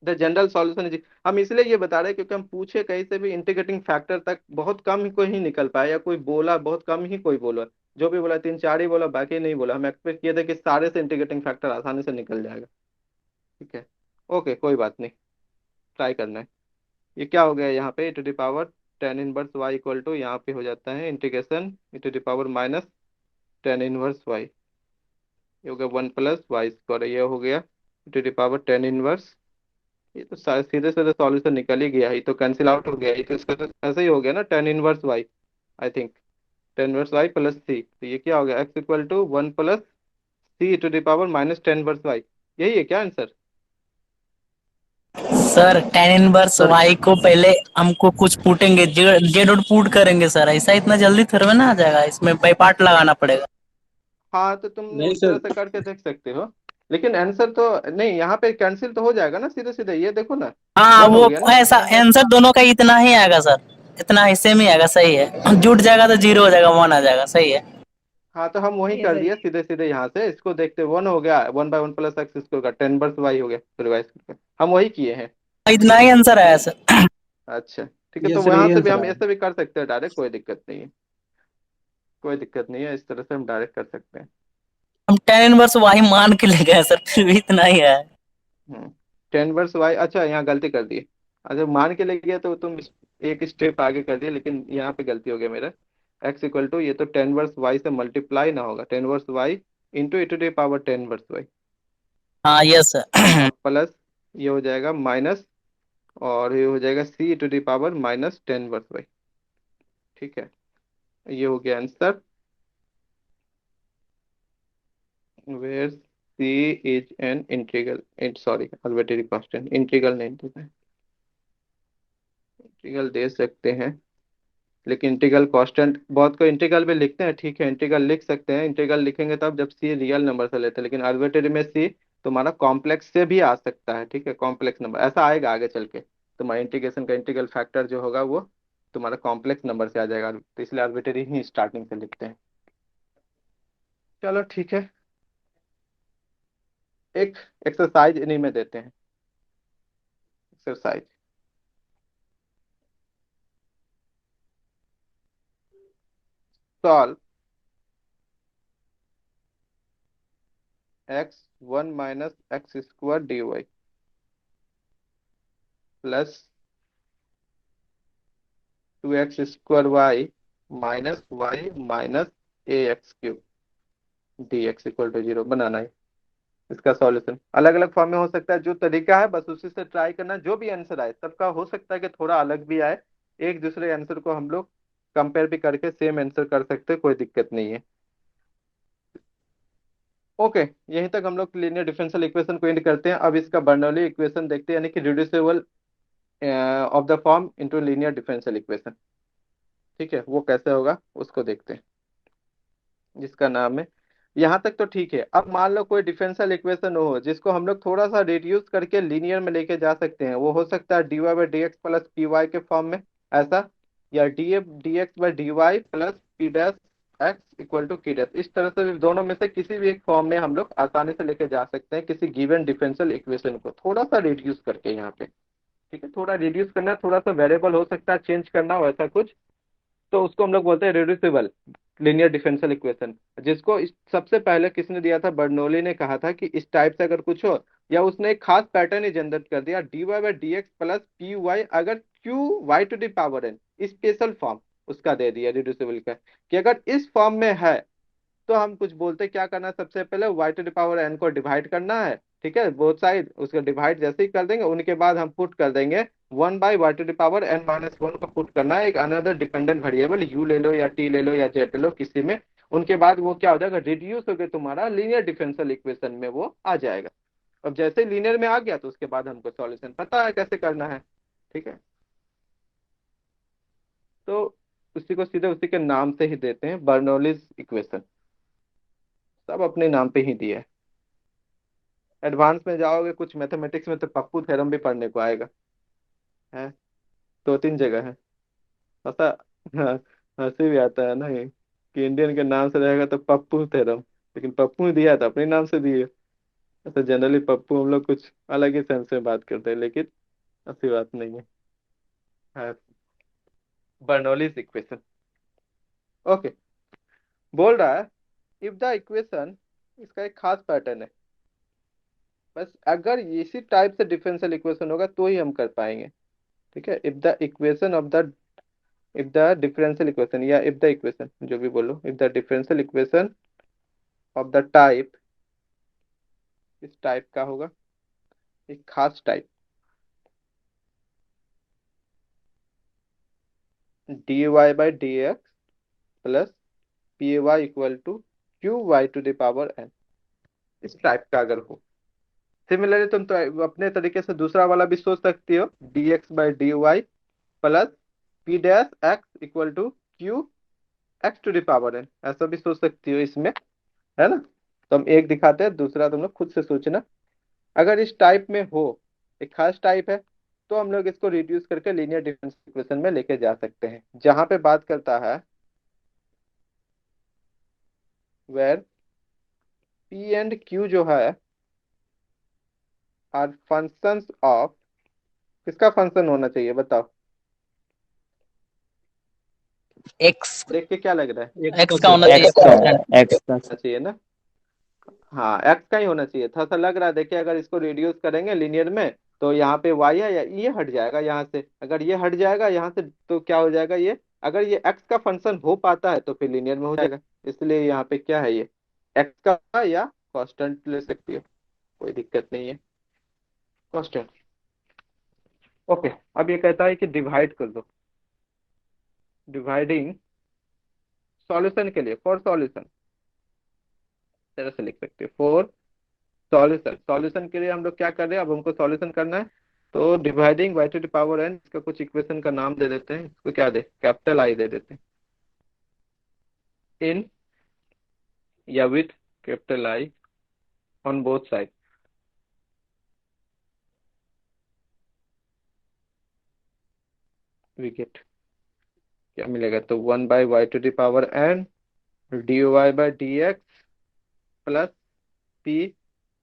the general solution is, हम इसलिए ये बता रहे हैं क्योंकि हम पूछे कहीं से भी इंटीग्रेटिंग फैक्टर तक बहुत कम ही कोई ही निकल पाया, या कोई बोला बहुत कम ही कोई बोला। जो भी बोला 3-4 ही बोला, बाकी नहीं बोला। हम एक्सपेक्ट किए थे कि सारे से इंटीग्रेटिंग फैक्टर आसानी से निकल जाएगा। ठीक है, ओके, कोई बात नहीं, ट्राई करना है। ये क्या हो गया यहाँ पे, e⁻tan−1y इक्वल टू, यहाँ पे हो जाता है इंटीग्रेशन e⁻−tan−1y। ये हो गया 1 + y², ये हो गया e⁻tan−1। ये तो सीधे सीधे सॉल्यूशन निकल ही गया, ये तो कैंसिल आउट हो गया। ये तो इसका तो ऐसा ही हो गया ना, tan−1y, I think tan−1y + c। तो ये क्या हो गया, x equal to 1 + c e⁻−tan−1y। यही है क्या answer. Sir tan inverse sir y को पहले हमको कुछ पूटेंगे, जेड डॉट पुट करेंगे सर, ऐसा इतना जल्दी थोड़ा ना आ जाएगा, इसमें बाई पार्ट लगाना पड़ेगा। हाँ, तो तुम नहीं उस तरह सर। से करके देख सकते हो, लेकिन आंसर तो नहीं, यहाँ पे कैंसिल तो हो जाएगा ना सीधे सीधे, ये देखो ना, हाँ, 1 हो वो गया ना। ऐसा आंसर दोनों का इतना ही आएगा सर, इतना ही सेम ही आएगा, सही है। जुट जाएगा तो 0 हो जाएगा, 1 आ जाएगा, सही है। हाँ, तो हम वही ये कर सर। दिए सीधे सीधे यहाँ से, इसको देखते 1 हो गया, 1/1 + x इसको का tan−1y हो गया, तो रिवाइज करके हम वही किए हैं। इतना ही आंसर आया सर। अच्छा ठीक है, ये तो सर वहां ये से भी आंसर हम आया। ऐसे भी कर सकते हैं डायरेक्ट, कोई दिक्कत नहीं है। कोई दिक्कत नहीं है, इस तरह से हम डायरेक्ट कर सकते हैं। हम tan इनवर्स y मान के ले गए सर, फिर भी इतना ही है। हम्म tan−1y, अच्छा यहाँ गलती कर दी। अच्छा, मान के ले गया तो तुम एक स्टेप आगे कर दिए, लेकिन यहाँ पे गलती हो गया मेरा। x इक्वल टू, ये तो tan−1y से मल्टीप्लाई ना होगा, tan−1y इंटू e⁻tan−1y, हाँ यस सर। और प्लस ये हो जाएगा माइनस, और ये हो जाएगा c e⁻−tan−1y। ठीक है, ये हो गया answer, where c is an integral, sorry arbitrary constant, integral नहीं देते हैं। इंटीग्रल दे सकते हैं, लेकिन इंटीग्रल कांस्टेंट बहुत को इंटीग्रल भी लिखते हैं, ठीक है इंटीग्रल लिख सकते हैं, इंटीग्रल लिखेंगे तब जब सी रियल नंबर से लेते हैं, लेकिन आर्बिट्रेरी में सी तुम्हारा कॉम्प्लेक्स से भी आ सकता है। ठीक है, कॉम्प्लेक्स नंबर ऐसा आएगा आगे चल के, तुम्हारा इंटीग्रेशन का इंटीग्रल फैक्टर जो होगा वो तुम्हारा कॉम्प्लेक्स नंबर से आ जाएगा, तो इसलिए आर्बिट्रेरी ही स्टार्टिंग से लिखते हैं। चलो ठीक है, एक एक्सरसाइज इन्हीं में देते हैं। Exercise, solve x1 - x² dy plus 2x² y -y -ax³ dx = 0 बनाना है। इसका सॉल्यूशन अलग अलग फॉर्म में हो सकता है, जो तरीका है बस उसी से ट्राई करना, जो भी आंसर आए सबका हो सकता है कि थोड़ा अलग भी आए, एक दूसरे आंसर को हम लोग कंपेयर भी करके सेम आंसर कर सकते हैं, कोई दिक्कत नहीं है। ओके, यहीं तक हम लोग लीनियर डिफरेंशियल इक्वेशन को एंड करते हैं। अब इसका बर्नौली इक्वेशन देखते हैं, यानी कि reducible of the form into linear differential equation. ठीक है, वो कैसे होगा उसको देखते हैं, जिसका नाम है, यहाँ तक तो ठीक है। अब मान लो कोई डिफरेंशियल इक्वेशन हो जिसको हम लोग थोड़ा सा रिड्यूस करके लीनियर में लेके जा सकते हैं, वो हो सकता है dy/dx प्लस py के फॉर्म में, ऐसा, या df/dx/dy प्लस p'(x = k'), इस तरह से भी दोनों में से किसी भी एक फॉर्म में हम लोग आसानी से लेके जा सकते हैं किसी गिवन डिफरेंशियल इक्वेशन को, थोड़ा सा रिड्यूस करके यहाँ पे। ठीक है, थोड़ा रिड्यूस करना, थोड़ा सा वेरिएबल हो सकता है चेंज करना हो, ऐसा कुछ, तो उसको हम लोग बोलते हैं रिड्यूसिबल लीनियर डिफरेंशियल इक्वेशन। जिसको सबसे पहले किसने दिया था, बर्नौली ने कहा था कि इस टाइप से अगर कुछ हो, या उसने एक खास पैटर्न ही जनरेट कर दिया, dy/dx प्लस py अगर q y to the power n special form, उसका दे दिया रिड्यूसिबल का, कि अगर इस फॉर्म में है तो हम कुछ बोलते क्या करना है, सबसे पहले y to the power n को डिवाइड करना है, ठीक है, बोथ साइड उसको डिवाइड जैसे ही कर देंगे उनके बाद हम पुट कर देंगे 1/y to the power n minus one को पुट करना है एक अनदर डिपेंडेंट वेरिएबल u ले लो या t ले लो या z ले लो किसी में, उनके बाद वो क्या हो जाएगा, रिड्यूस होकर तुम्हारा लीनियर डिफरेंशियल इक्वेशन में वो आ जाएगा। अब जैसे लीनियर में आ गया तो उसके बाद हमको सॉल्यूशन पता है कैसे करना है, ठीक है। तो उसी को सीधे उसी के नाम से ही देते हैं, बर्नौलीज इक्वेशन, सब अपने नाम पे ही दिया है। एडवांस में जाओगे कुछ मैथमेटिक्स में तो पप्पू थ्योरम भी पढ़ने को आएगा, है 2-3 जगह है। ऐसा हाँ, हंसी भी आता है ना ये, कि इंडियन के नाम से रहेगा तो पप्पू थ्योरम, लेकिन पप्पू ही दिया था अपने नाम से दिए। ऐसा जनरली पप्पू हम लोग कुछ अलग ही सेंस में बात करते हैं, लेकिन ऐसी बात नहीं है बर्नौलीज इक्वेशन। ओके, बोल रहा है इफ द इक्वेशन, इसका एक खास पैटर्न है, बस अगर इसी टाइप से डिफरेंशियल इक्वेशन होगा तो ही हम कर पाएंगे, ठीक है। If the equation of the, if the differential equation या इफ द इक्वेशन जो भी बोलो, if the differential equation of the type, इस टाइप का होगा, एक खास type, dy by d x plus p y equal to q y to the power n, इस टाइप का अगर हो। सिमिलरली तुम तो अपने तरीके से दूसरा वाला भी सोच सकती हो, d x by d y plus p dash x equal to q x to the power n, ऐसा भी सोच सकती हो इसमें, है ना। तो हम एक दिखाते हैं, दूसरा तुम लोग खुद से सोचना। अगर इस टाइप में हो, एक खास टाइप है, तो हम लोग इसको रिड्यूस करके लीनियर डिफरेंशियल इक्वेशन में लेके जा सकते हैं, जहां पे बात करता है वेर पी एंड क्यू जो है आर फंक्शंस ऑफ, किसका फंक्शन होना चाहिए बताओ, एक्स देख के क्या लग रहा है, एक्स का होना चाहिए एक्स का होना चाहिए ना, हाँ एक्स का ही होना चाहिए था, ऐसा लग रहा है। देखिए अगर इसको रिड्यूस करेंगे लीनियर में तो यहाँ पे वाई है या ये हट जाएगा यहाँ से, अगर ये हट जाएगा यहाँ से तो क्या हो जाएगा, ये अगर ये एक्स का फंक्शन हो पाता है तो फिर लीनियर में हो जाएगा, इसलिए यहाँ पे क्या है, ये एक्स का या कांस्टेंट ले सकती हो, कोई दिक्कत नहीं है, कांस्टेंट। ओके, अब ये कहता है कि डिवाइड कर दो, डिवाइडिंग सॉल्यूशन के लिए, फॉर सॉल्यूशन तरह से लिख सकते हो, फॉर सॉल्यूशन, सॉल्यूशन के लिए हम लोग क्या कर रहे हैं, अब हमको सॉल्यूशन करना है, तो dividing y to the power n, इसका कुछ इक्वेशन का नाम दे देते हैं, इसको क्या दे, कैपिटल आई दे देते हैं, इन या with capital I on both side, we get क्या मिलेगा, तो 1/y to the power n dy by d x plus p,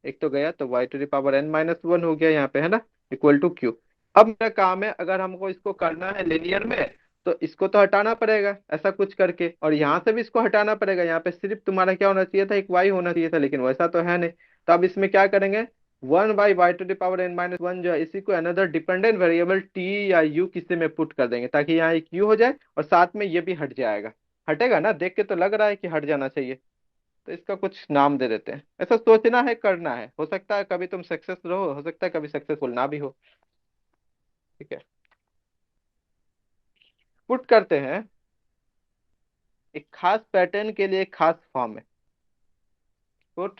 एक तो गया तो y to the power n minus one हो गया यहाँ पे, है ना, इक्वल टू q। अब मेरा काम है, अगर हमको इसको करना है लिनियर में तो इसको तो हटाना पड़ेगा ऐसा कुछ करके, और यहाँ से भी इसको हटाना पड़ेगा, यहाँ पे सिर्फ तुम्हारा क्या होना चाहिए था, एक y होना चाहिए था, लेकिन वैसा तो है नहीं। तो अब इसमें क्या करेंगे, 1/y to the power n minus one जो है इसी को अनदर डिपेंडेंट वेरिएबल t या u किसी में पुट कर देंगे, ताकि यहाँ एक u हो जाए और साथ में ये भी हट जाएगा, हटेगा ना, देख के तो लग रहा है कि हट जाना चाहिए, तो इसका कुछ नाम दे देते हैं। ऐसा सोचना है, करना है, हो सकता है कभी तुम सक्सेस रहो, हो सकता है कभी सक्सेसफुल ना भी हो, ठीक है। पुट करते हैं, एक खास पैटर्न के लिए एक खास फॉर्म है, put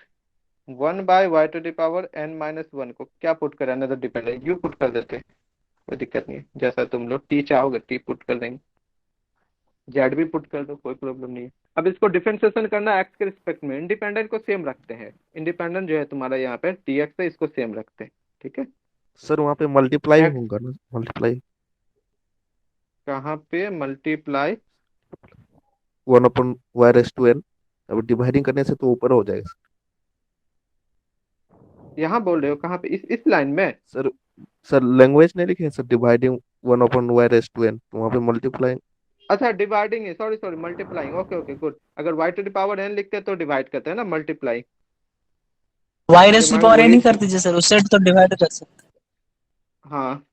1/y to the power n minus one को क्या पुट करें, अनदर डिपेंडेंट यू पुट कर देते हैं, कोई दिक्कत नहीं है, जैसा तुम लोग टी चाहोगे टी पुट कर देंगे, जेड भी पुट कर दो, कोई प्रॉब्लम नहीं है। अब इसको डिफरेंशिएशन करना है एक्स के रिस्पेक्ट में, इंडिपेंडेंट को सेम रखते हैं, इंडिपेंडेंट जो है तुम्हारा यहाँ पे टी एक्स है, इसको सेम रखते हैं, ठीक है। सर वहाँ पे मल्टीप्लाई X होगा ना, मल्टीप्लाई कहाँ पे मल्टीप्लाई, 1/y⁴n, अब डिवाइडिंग करने से तो ऊपर हो जाएगा यहाँ बोल रहे हो कहाँ पे, इस लाइन में, सर। सर लैंग्वेज नहीं लिखे हैं सर, डिवाइडिंग 1/y⁴n, तो वहाँ पे मल्टीप्लाई। अच्छा डिवाइडिंग है, sorry sorry multiplying, okay okay good, अगर y to the power n लिखते हैं तो डिवाइड करते हैं ना, मल्टीप्लाई, वाई रेस टू दिमाग में पावर वही नहीं कर दीजिए सर, उससे तो डिवाइड कर सकते हाँ।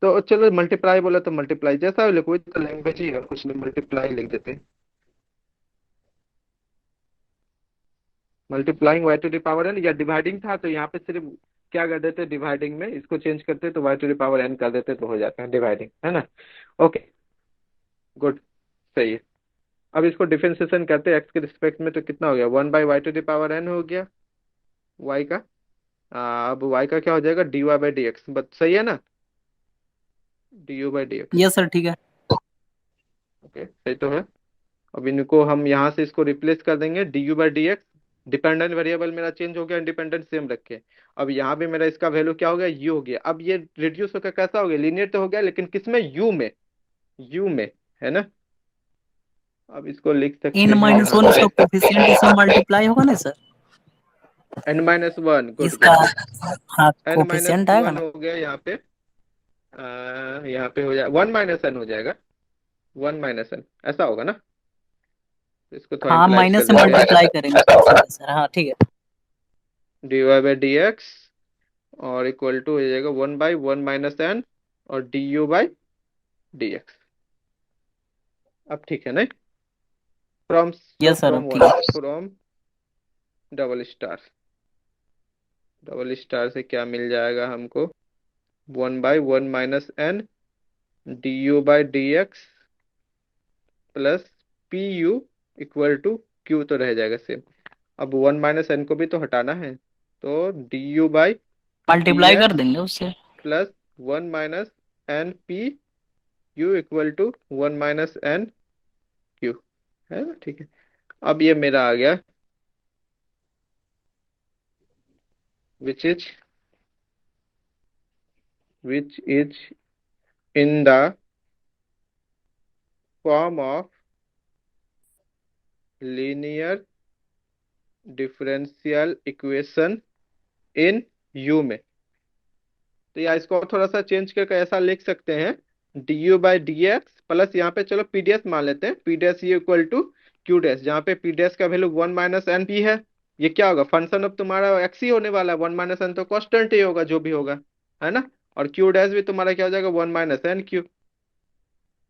तो चलो मल्टीप्लाई बोला तो मल्टीप्लाई जैसा भी लिखो, तो लैंग्वेज ही है, कुछ नहीं, मल्टीप्लाई लिख देते हैं। Multiplying y to the power n, या डिवाइडिंग था तो यहाँ पे सिर्फ क्या कर देते, डिवाइडिंग में इसको चेंज करते तो y to the power n कर देते तो हो जाता है डिवाइडिंग, है ना। ओके, गुड, सही है। अब इसको डिफरेंशिएशन करते हैं एक्स के रिस्पेक्ट में, तो कितना हो गया, 1/y⁴ हो गया y का। अब y का क्या हो जाएगा, dy/dx, बट सही है ना, du/dx। यस सर ठीक है। ओके, सही तो है। अब इनको हम यहाँ से इसको रिप्लेस कर देंगे, du/dx। डिपेंडेंट वेरिएबल मेरा चेंज हो गया, इंडिपेंडेंट सेम रखे। अब यहाँ भी मेरा इसका वैल्यू क्या हो गया, u हो गया। अब ये रिड्यूस होकर कैसा हो गया, लीनियर तो हो गया, लेकिन किसमें, u में, u में, है ना। अब इसको लिख सकते n हैं माइनस यहाँ वन पे, इसका कोफिशिएंट इसमें मल्टीप्लाई होगा ना सर? n-1, गुड इसका गुड गुड। हाँ n माइनस कोफिशिएंट आएगा वन ना? हो गया यहाँ पे, यहाँ पे हो जाए 1 - n हो जाएगा, 1 - n ऐसा होगा ना। तो इसको थोड़ा हाँ इम्प्लाइज कर माइनस से देते हैं, मल्टीप्लाई करेंगे सर, हाँ ठीक है। dy/dx और इक्वल टू हो जाएगा 1/1 - n और du/dx। अब ठीक है ना। From, so yes sir from अब ठीक व्हाट, है। From double star, double star से क्या मिल जाएगा हमको, 1/1 - n du/dx plus pu equal to q, तो रह जाएगा सेम। अब 1 - n को भी तो हटाना है, तो मल्टीप्लाई कर du/dx देंगे उससे। Plus 1 - n pu equal to 1 - n q, है ना, ठीक है। अब ये मेरा आ गया, विच is in the form of linear differential equation in u में। तो या इसको और थोड़ा सा चेंज करके ऐसा लिख सकते हैं, du/dx प्लस यहाँ पे चलो pds मान लेते हैं, pds ये इक्वल टू q डैश, जहाँ पे pds का वैल्यू 1 - n p है। ये क्या होगा, फंक्शन अब तुम्हारा x ही होने वाला है, 1 - n तो कांस्टेंट ही होगा जो भी होगा, है ना। और q डैश भी तुम्हारा क्या हो जाएगा, 1 - n q।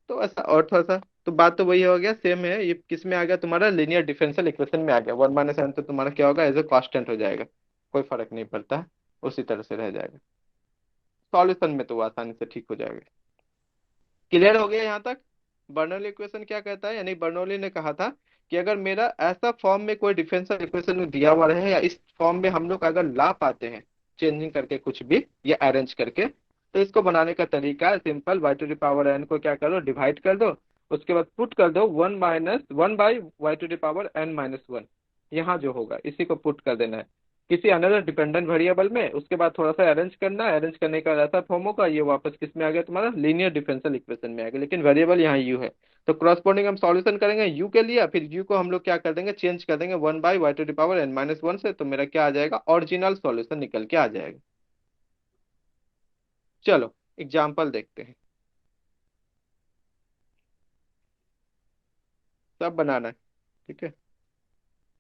तो ऐसा और थोड़ा सा, तो बात तो वही हो गया, सेम है। ये किस में आ गया, तुम्हारा लीनियर डिफरेंशियल इक्वेशन में आ गया। 1 - n तो तुम्हारा क्या होगा, एज ए कांस्टेंट हो जाएगा, कोई फर्क नहीं पड़ता है, उसी तरह से रह जाएगा। सॉल्यूशन में तो वो आसानी से ठीक हो जाएगा। क्लियर हो गया यहाँ तक। बर्नौली इक्वेशन क्या कहता है, यानी बर्नौली ने कहा था कि अगर मेरा ऐसा फॉर्म में कोई डिफरेंशियल इक्वेशन दिया हुआ रहे, या इस फॉर्म में हम लोग अगर ला पाते हैं चेंजिंग करके कुछ भी या अरेंज करके, तो इसको बनाने का तरीका है सिंपल, y⁴ को क्या करो, डिवाइड कर दो, उसके बाद पुट कर दो 1 - 1/y⁴ यहाँ जो होगा इसी को पुट कर देना है किसी अनदर डिपेंडेंट वेरिएबल में। उसके बाद थोड़ा सा अरेंज करना है, अरेंज करने का ऐसा फॉर्म होगा, ये वापस किस में आ गया, तुम्हारा लीनियर डिफरेंशियल इक्वेशन में आ गया, लेकिन वेरिएबल यहाँ यू है। तो क्रॉसपोंडिंग हम सॉल्यूशन करेंगे यू के लिए, फिर यू को हम लोग क्या कर देंगे, चेंज कर देंगे 1/y⁴ से, तो मेरा क्या आ जाएगा, ओरिजिनल सॉल्यूशन निकल के आ जाएगा। चलो एग्जाम्पल देखते हैं, सब बनाना है, ठीक है।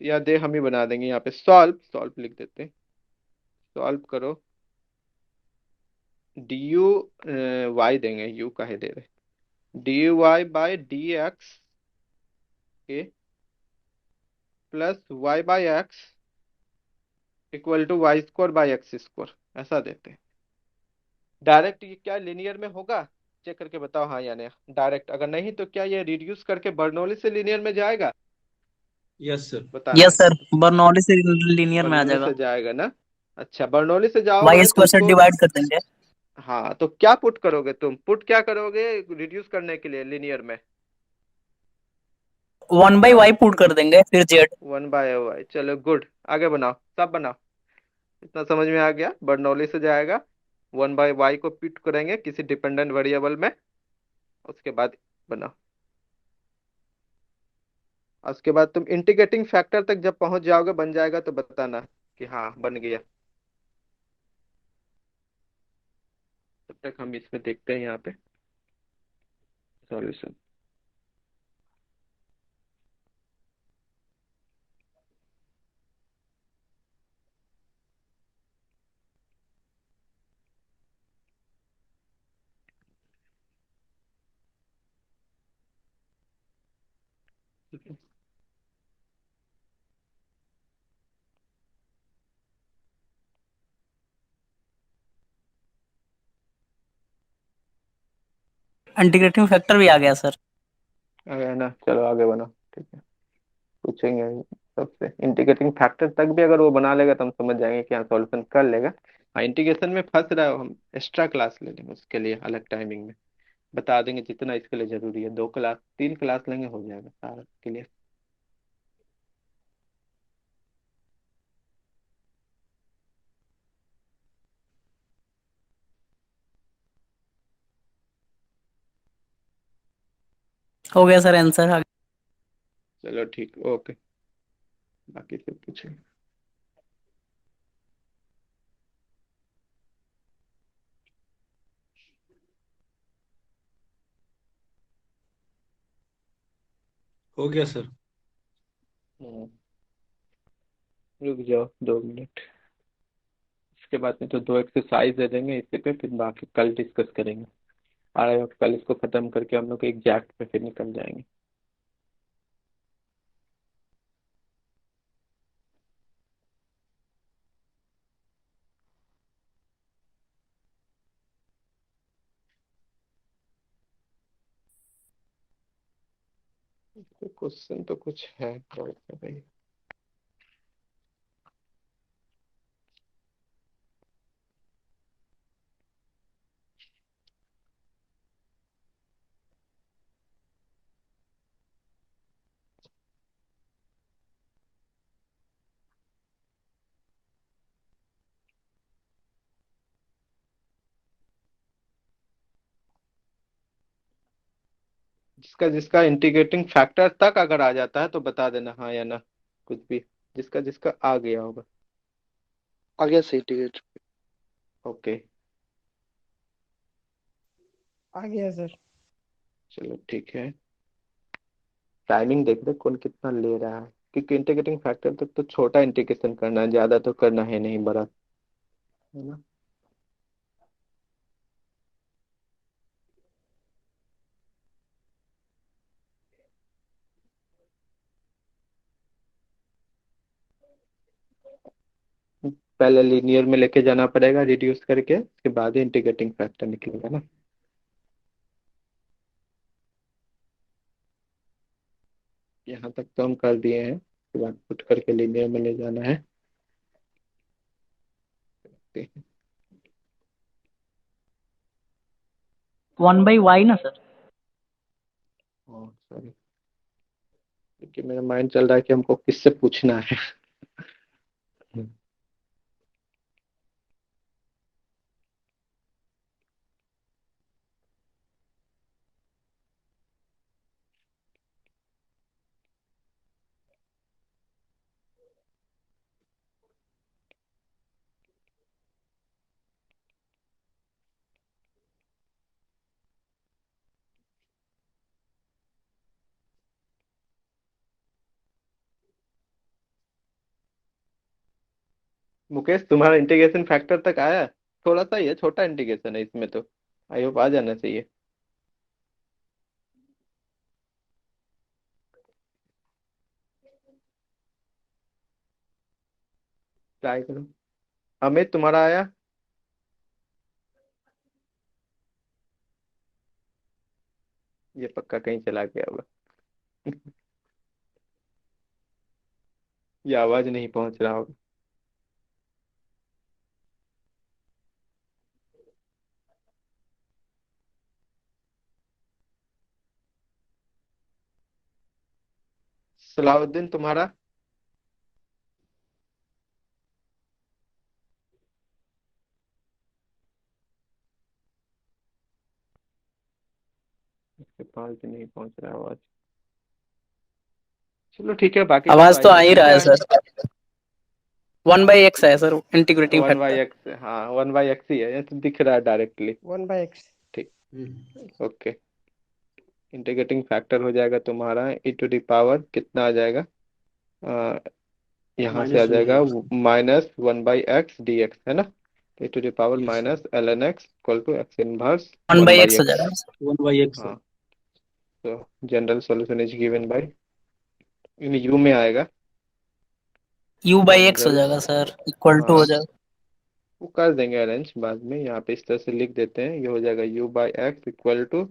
या दे हम ही बना देंगे, यहाँ पे सॉल्व, सॉल्व लिख देते हैं, सॉल्व करो, डी यू वाई देंगे, यू काहे दे रहे, dy/dx के plus y/x equal to y² / x², ऐसा देते हैं। डायरेक्ट ये क्या लिनियर में होगा, चेक करके बताओ हाँ या नहीं, डायरेक्ट, अगर नहीं तो क्या ये रिड्यूस करके बर्नौली से लिनियर में जाएगा, यस सर। बताना यस है। सर बर्नौली से लीनियर में आ बर्नौली जाएगा। से जाएगा ना। अच्छा, बर्नौली से वाई जाओगे तो स्क्वायर से इसको, डिवाइड कर देंगे। हाँ तो क्या पुट करोगे तुम, पुट क्या करोगे रिड्यूस करने के लिए लिनियर में, 1/y पुट कर देंगे फिर जेड। 1/y, चलो गुड, आगे बनाओ, सब बनाओ। इतना समझ में आ गया, बर्नौली से जाएगा, 1/y को पुट करेंगे किसी डिपेंडेंट वेरिएबल में, उसके बाद बनाओ। और उसके बाद तुम इंटीग्रेटिंग फैक्टर तक जब पहुंच जाओगे, बन जाएगा तो बताना कि हाँ बन गया। तब तक हम इसमें देखते हैं यहाँ पे सॉल्यूशन। ठीक है। इंटीग्रेटिंग फैक्टर भी आ गया सर। आ गया ना, चलो आगे बनो। ठीक है, पूछेंगे सबसे इंटीग्रेटिंग फैक्टर तक भी अगर वो बना लेगा तो हम समझ जाएंगे कि हाँ सॉल्यूशन कर लेगा। हाँ, इंटीग्रेशन में फंस रहा है, हम एक्स्ट्रा क्लास ले लेंगे उसके लिए अलग टाइमिंग में, बता देंगे जितना इसके लिए जरूरी है, 2 क्लास 3 क्लास लेंगे हो जाएगा सारा क्लियर। हो गया सर आंसर। चलो ठीक, ओके, बाकी फिर पूछेंगे। हो गया सर। हम्म, रुक जाओ 2 मिनट, इसके बाद में तो 2 एक्सरसाइज दे देंगे इसी पे, फिर बाकी कल डिस्कस करेंगे। और कल इसको खत्म करके हम लोग एग्जैक्ट पे फिर निकल जाएंगे। क्वेश्चन तो कुछ है भाई। जिसका जिसका इंटीग्रेटिंग फैक्टर तक अगर आ जाता है तो बता देना हाँ या ना, कुछ भी, जिसका जिसका आ गया होगा। आ गया सही टिकट। ओके, आ गया सर। चलो ठीक है। टाइमिंग देख रहे कौन कितना ले रहा है, क्योंकि इंटीग्रेटिंग फैक्टर तक तो छोटा इंटीग्रेशन करना है, ज्यादा तो करना है नहीं, बड़ा है ना। पहले लीनियर में लेके जाना पड़ेगा रिड्यूस करके, उसके बाद ही इंटीग्रेटिंग फैक्टर निकलेगा ना। यहाँ तक तो हम कर दिए हैं, उसके बाद पुट करके लीनियर में ले जाना है। 1/y ना सर। सॉरी, क्योंकि मेरा माइंड चल रहा है कि हमको किससे पूछना है। मुकेश, तुम्हारा इंटीग्रेशन फैक्टर तक आया? थोड़ा सा ही है, छोटा इंटीग्रेशन है इसमें तो, आई होप आ जाना चाहिए। ट्राई करो। अमित, तुम्हारा आया? ये पक्का कहीं चला गया होगा। ये आवाज नहीं पहुंच रहा होगा। सलाउद्दीन, तुम्हारा? इसके पास भी नहीं पहुंच रहा आवाज। चलो ठीक है, बाकी का तो आवाज तो आ ही रहा ठीक है है। सर। 1/x है sir integrating one by factor. X हाँ 1/x ही है, ये तो दिख रहा है डायरेक्टली। 1/x। ठीक, हम्म। ओके। इंटीग्रेटिंग फैक्टर हो जाएगा तुम्हारा e⁻ कितना आ जाएगा, आ, यहाँ से आ जाएगा -1/x। -1/x dx, है ना। e⁻ yes sir. Minus ln x equal to x inverse one one by by x हो एक्स जाएगा सर। 1/x sir. हाँ, तो general solution is given by in u में आएगा u बाई एक्स हो angles. जाएगा सर, इक्वल टू हो हाँ जाएगा। वो कर देंगे अरेंज बाद में, यहाँ पे इस तरह से लिख देते हैं, ये हो जाएगा u by x equal to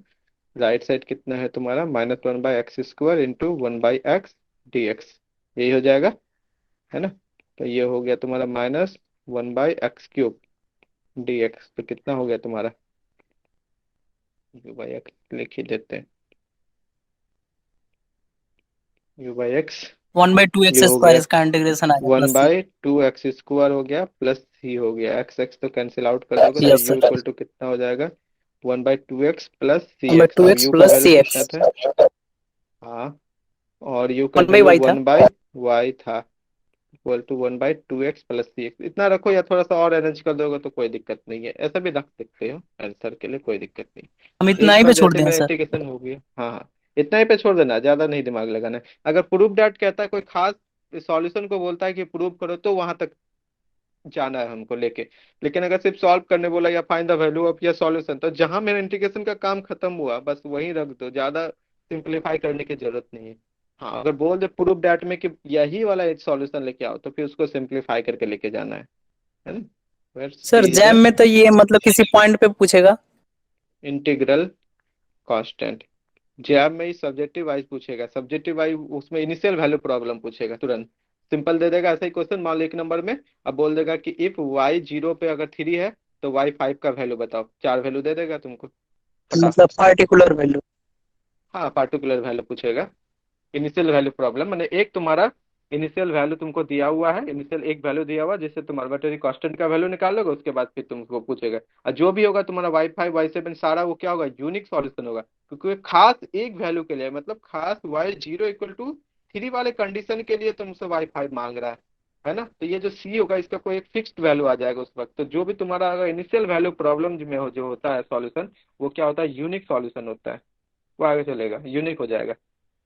right side कितना है तुम्हारा -1/x² इंटू 1/x dx, यही हो जाएगा, है ना। तो ये हो गया तुम्हारा -1/x³ dx, तो कितना हो गया तुम्हारा, यू बाई एक्स लिख ही देते हैं, यू बाई एक्स, 1/2x ये हो स्क्वायर गया इसका इंटीग्रेशन आएगा one plus c। By two x square हो गया प्लस सी हो गया, एक्स एक्स तो कैंसिल आउट कर दोगे तो yes u sir, equal to कितना हो जाएगा 1/2x प्लस सी एक्स, अब 1/2x यू का प्लस वैल्यू सी कितना एक्स, था, हाँ, और यू का वन बाई वैल्यू वाई था। 1/y था, इक्वल टू 1/2x प्लस सी एक्स, इतना रखो, या थोड़ा सा और अरेंज कर दोगे तो कोई दिक्कत नहीं है, ऐसा भी रख सकते हो आंसर के लिए, कोई दिक्कत नहीं। हम इतना एक ही बार पे छोड़ जैसे दें मेरा सर। इंटीग्रेशन हो गया, हाँ हाँ, इतना ही पे छोड़ देना, ज्यादा नहीं दिमाग लगाना है। अगर प्रूफ डैट कहता है कोई खास सॉल्यूशन को बोलता है कि प्रूव करो, तो वहां तक जाना है हमको लेके। लेकिन अगर सिर्फ सॉल्व करने बोला या फाइंड द वैल्यू ऑफ या सॉल्यूशन, तो जहां मेरा इंटीग्रेशन का काम खत्म हुआ बस वहीं रख दो, ज्यादा सिंप्लीफाई करने की जरूरत नहीं है। हाँ अगर बोल दे प्रूफ डैट में कि यही वाला एक सॉल्यूशन लेके आओ, तो फिर उसको सिंप्लीफाई करके लेके जाना है ना। Where sir c is jam the में तो ये मतलब किसी पॉइंट पे पूछेगा। इंटीग्रल कांस्टेंट, जैब में ही सब्जेक्टिव वाइज पूछेगा, सब्जेक्टिव वाइज उसमें इनिशियल वैल्यू प्रॉब्लम पूछेगा तुरंत, सिंपल दे देगा ऐसा ही क्वेश्चन, मान लो 1 नंबर में, अब बोल देगा कि इफ y 0 पे अगर 3 है तो y 5 का वैल्यू बताओ, 4 वैल्यू दे देगा तुमको मतलब फटाफट से। Particular value. हाँ पार्टिकुलर वैल्यू पूछेगा, इनिशियल वैल्यू प्रॉब्लम, मैंने एक तुम्हारा इनिशियल वैल्यू तुमको दिया हुआ है, इनिशियल एक वैल्यू दिया हुआ है, जिससे तुम आर्बिट्रेरी कांस्टेंट का वैल्यू निकालोगे, उसके बाद फिर तुमको पूछेगा, और जो भी होगा तुम्हारा y5 y7 सारा वो क्या होगा, यूनिक सॉल्यूशन होगा, क्योंकि वो खास एक वैल्यू के लिए, मतलब खास y0 = 3 वाले कंडीशन के लिए तुमसे y5 मांग रहा है ना। तो ये जो सी होगा इसका कोई एक फिक्स्ड वैल्यू आ जाएगा उस वक्त, तो जो भी तुम्हारा अगर इनिशियल वैल्यू प्रॉब्लम में हो जो होता है सॉल्यूशन, वो क्या होता है, यूनिक सॉल्यूशन होता है, वो आगे चलेगा, यूनिक हो जाएगा।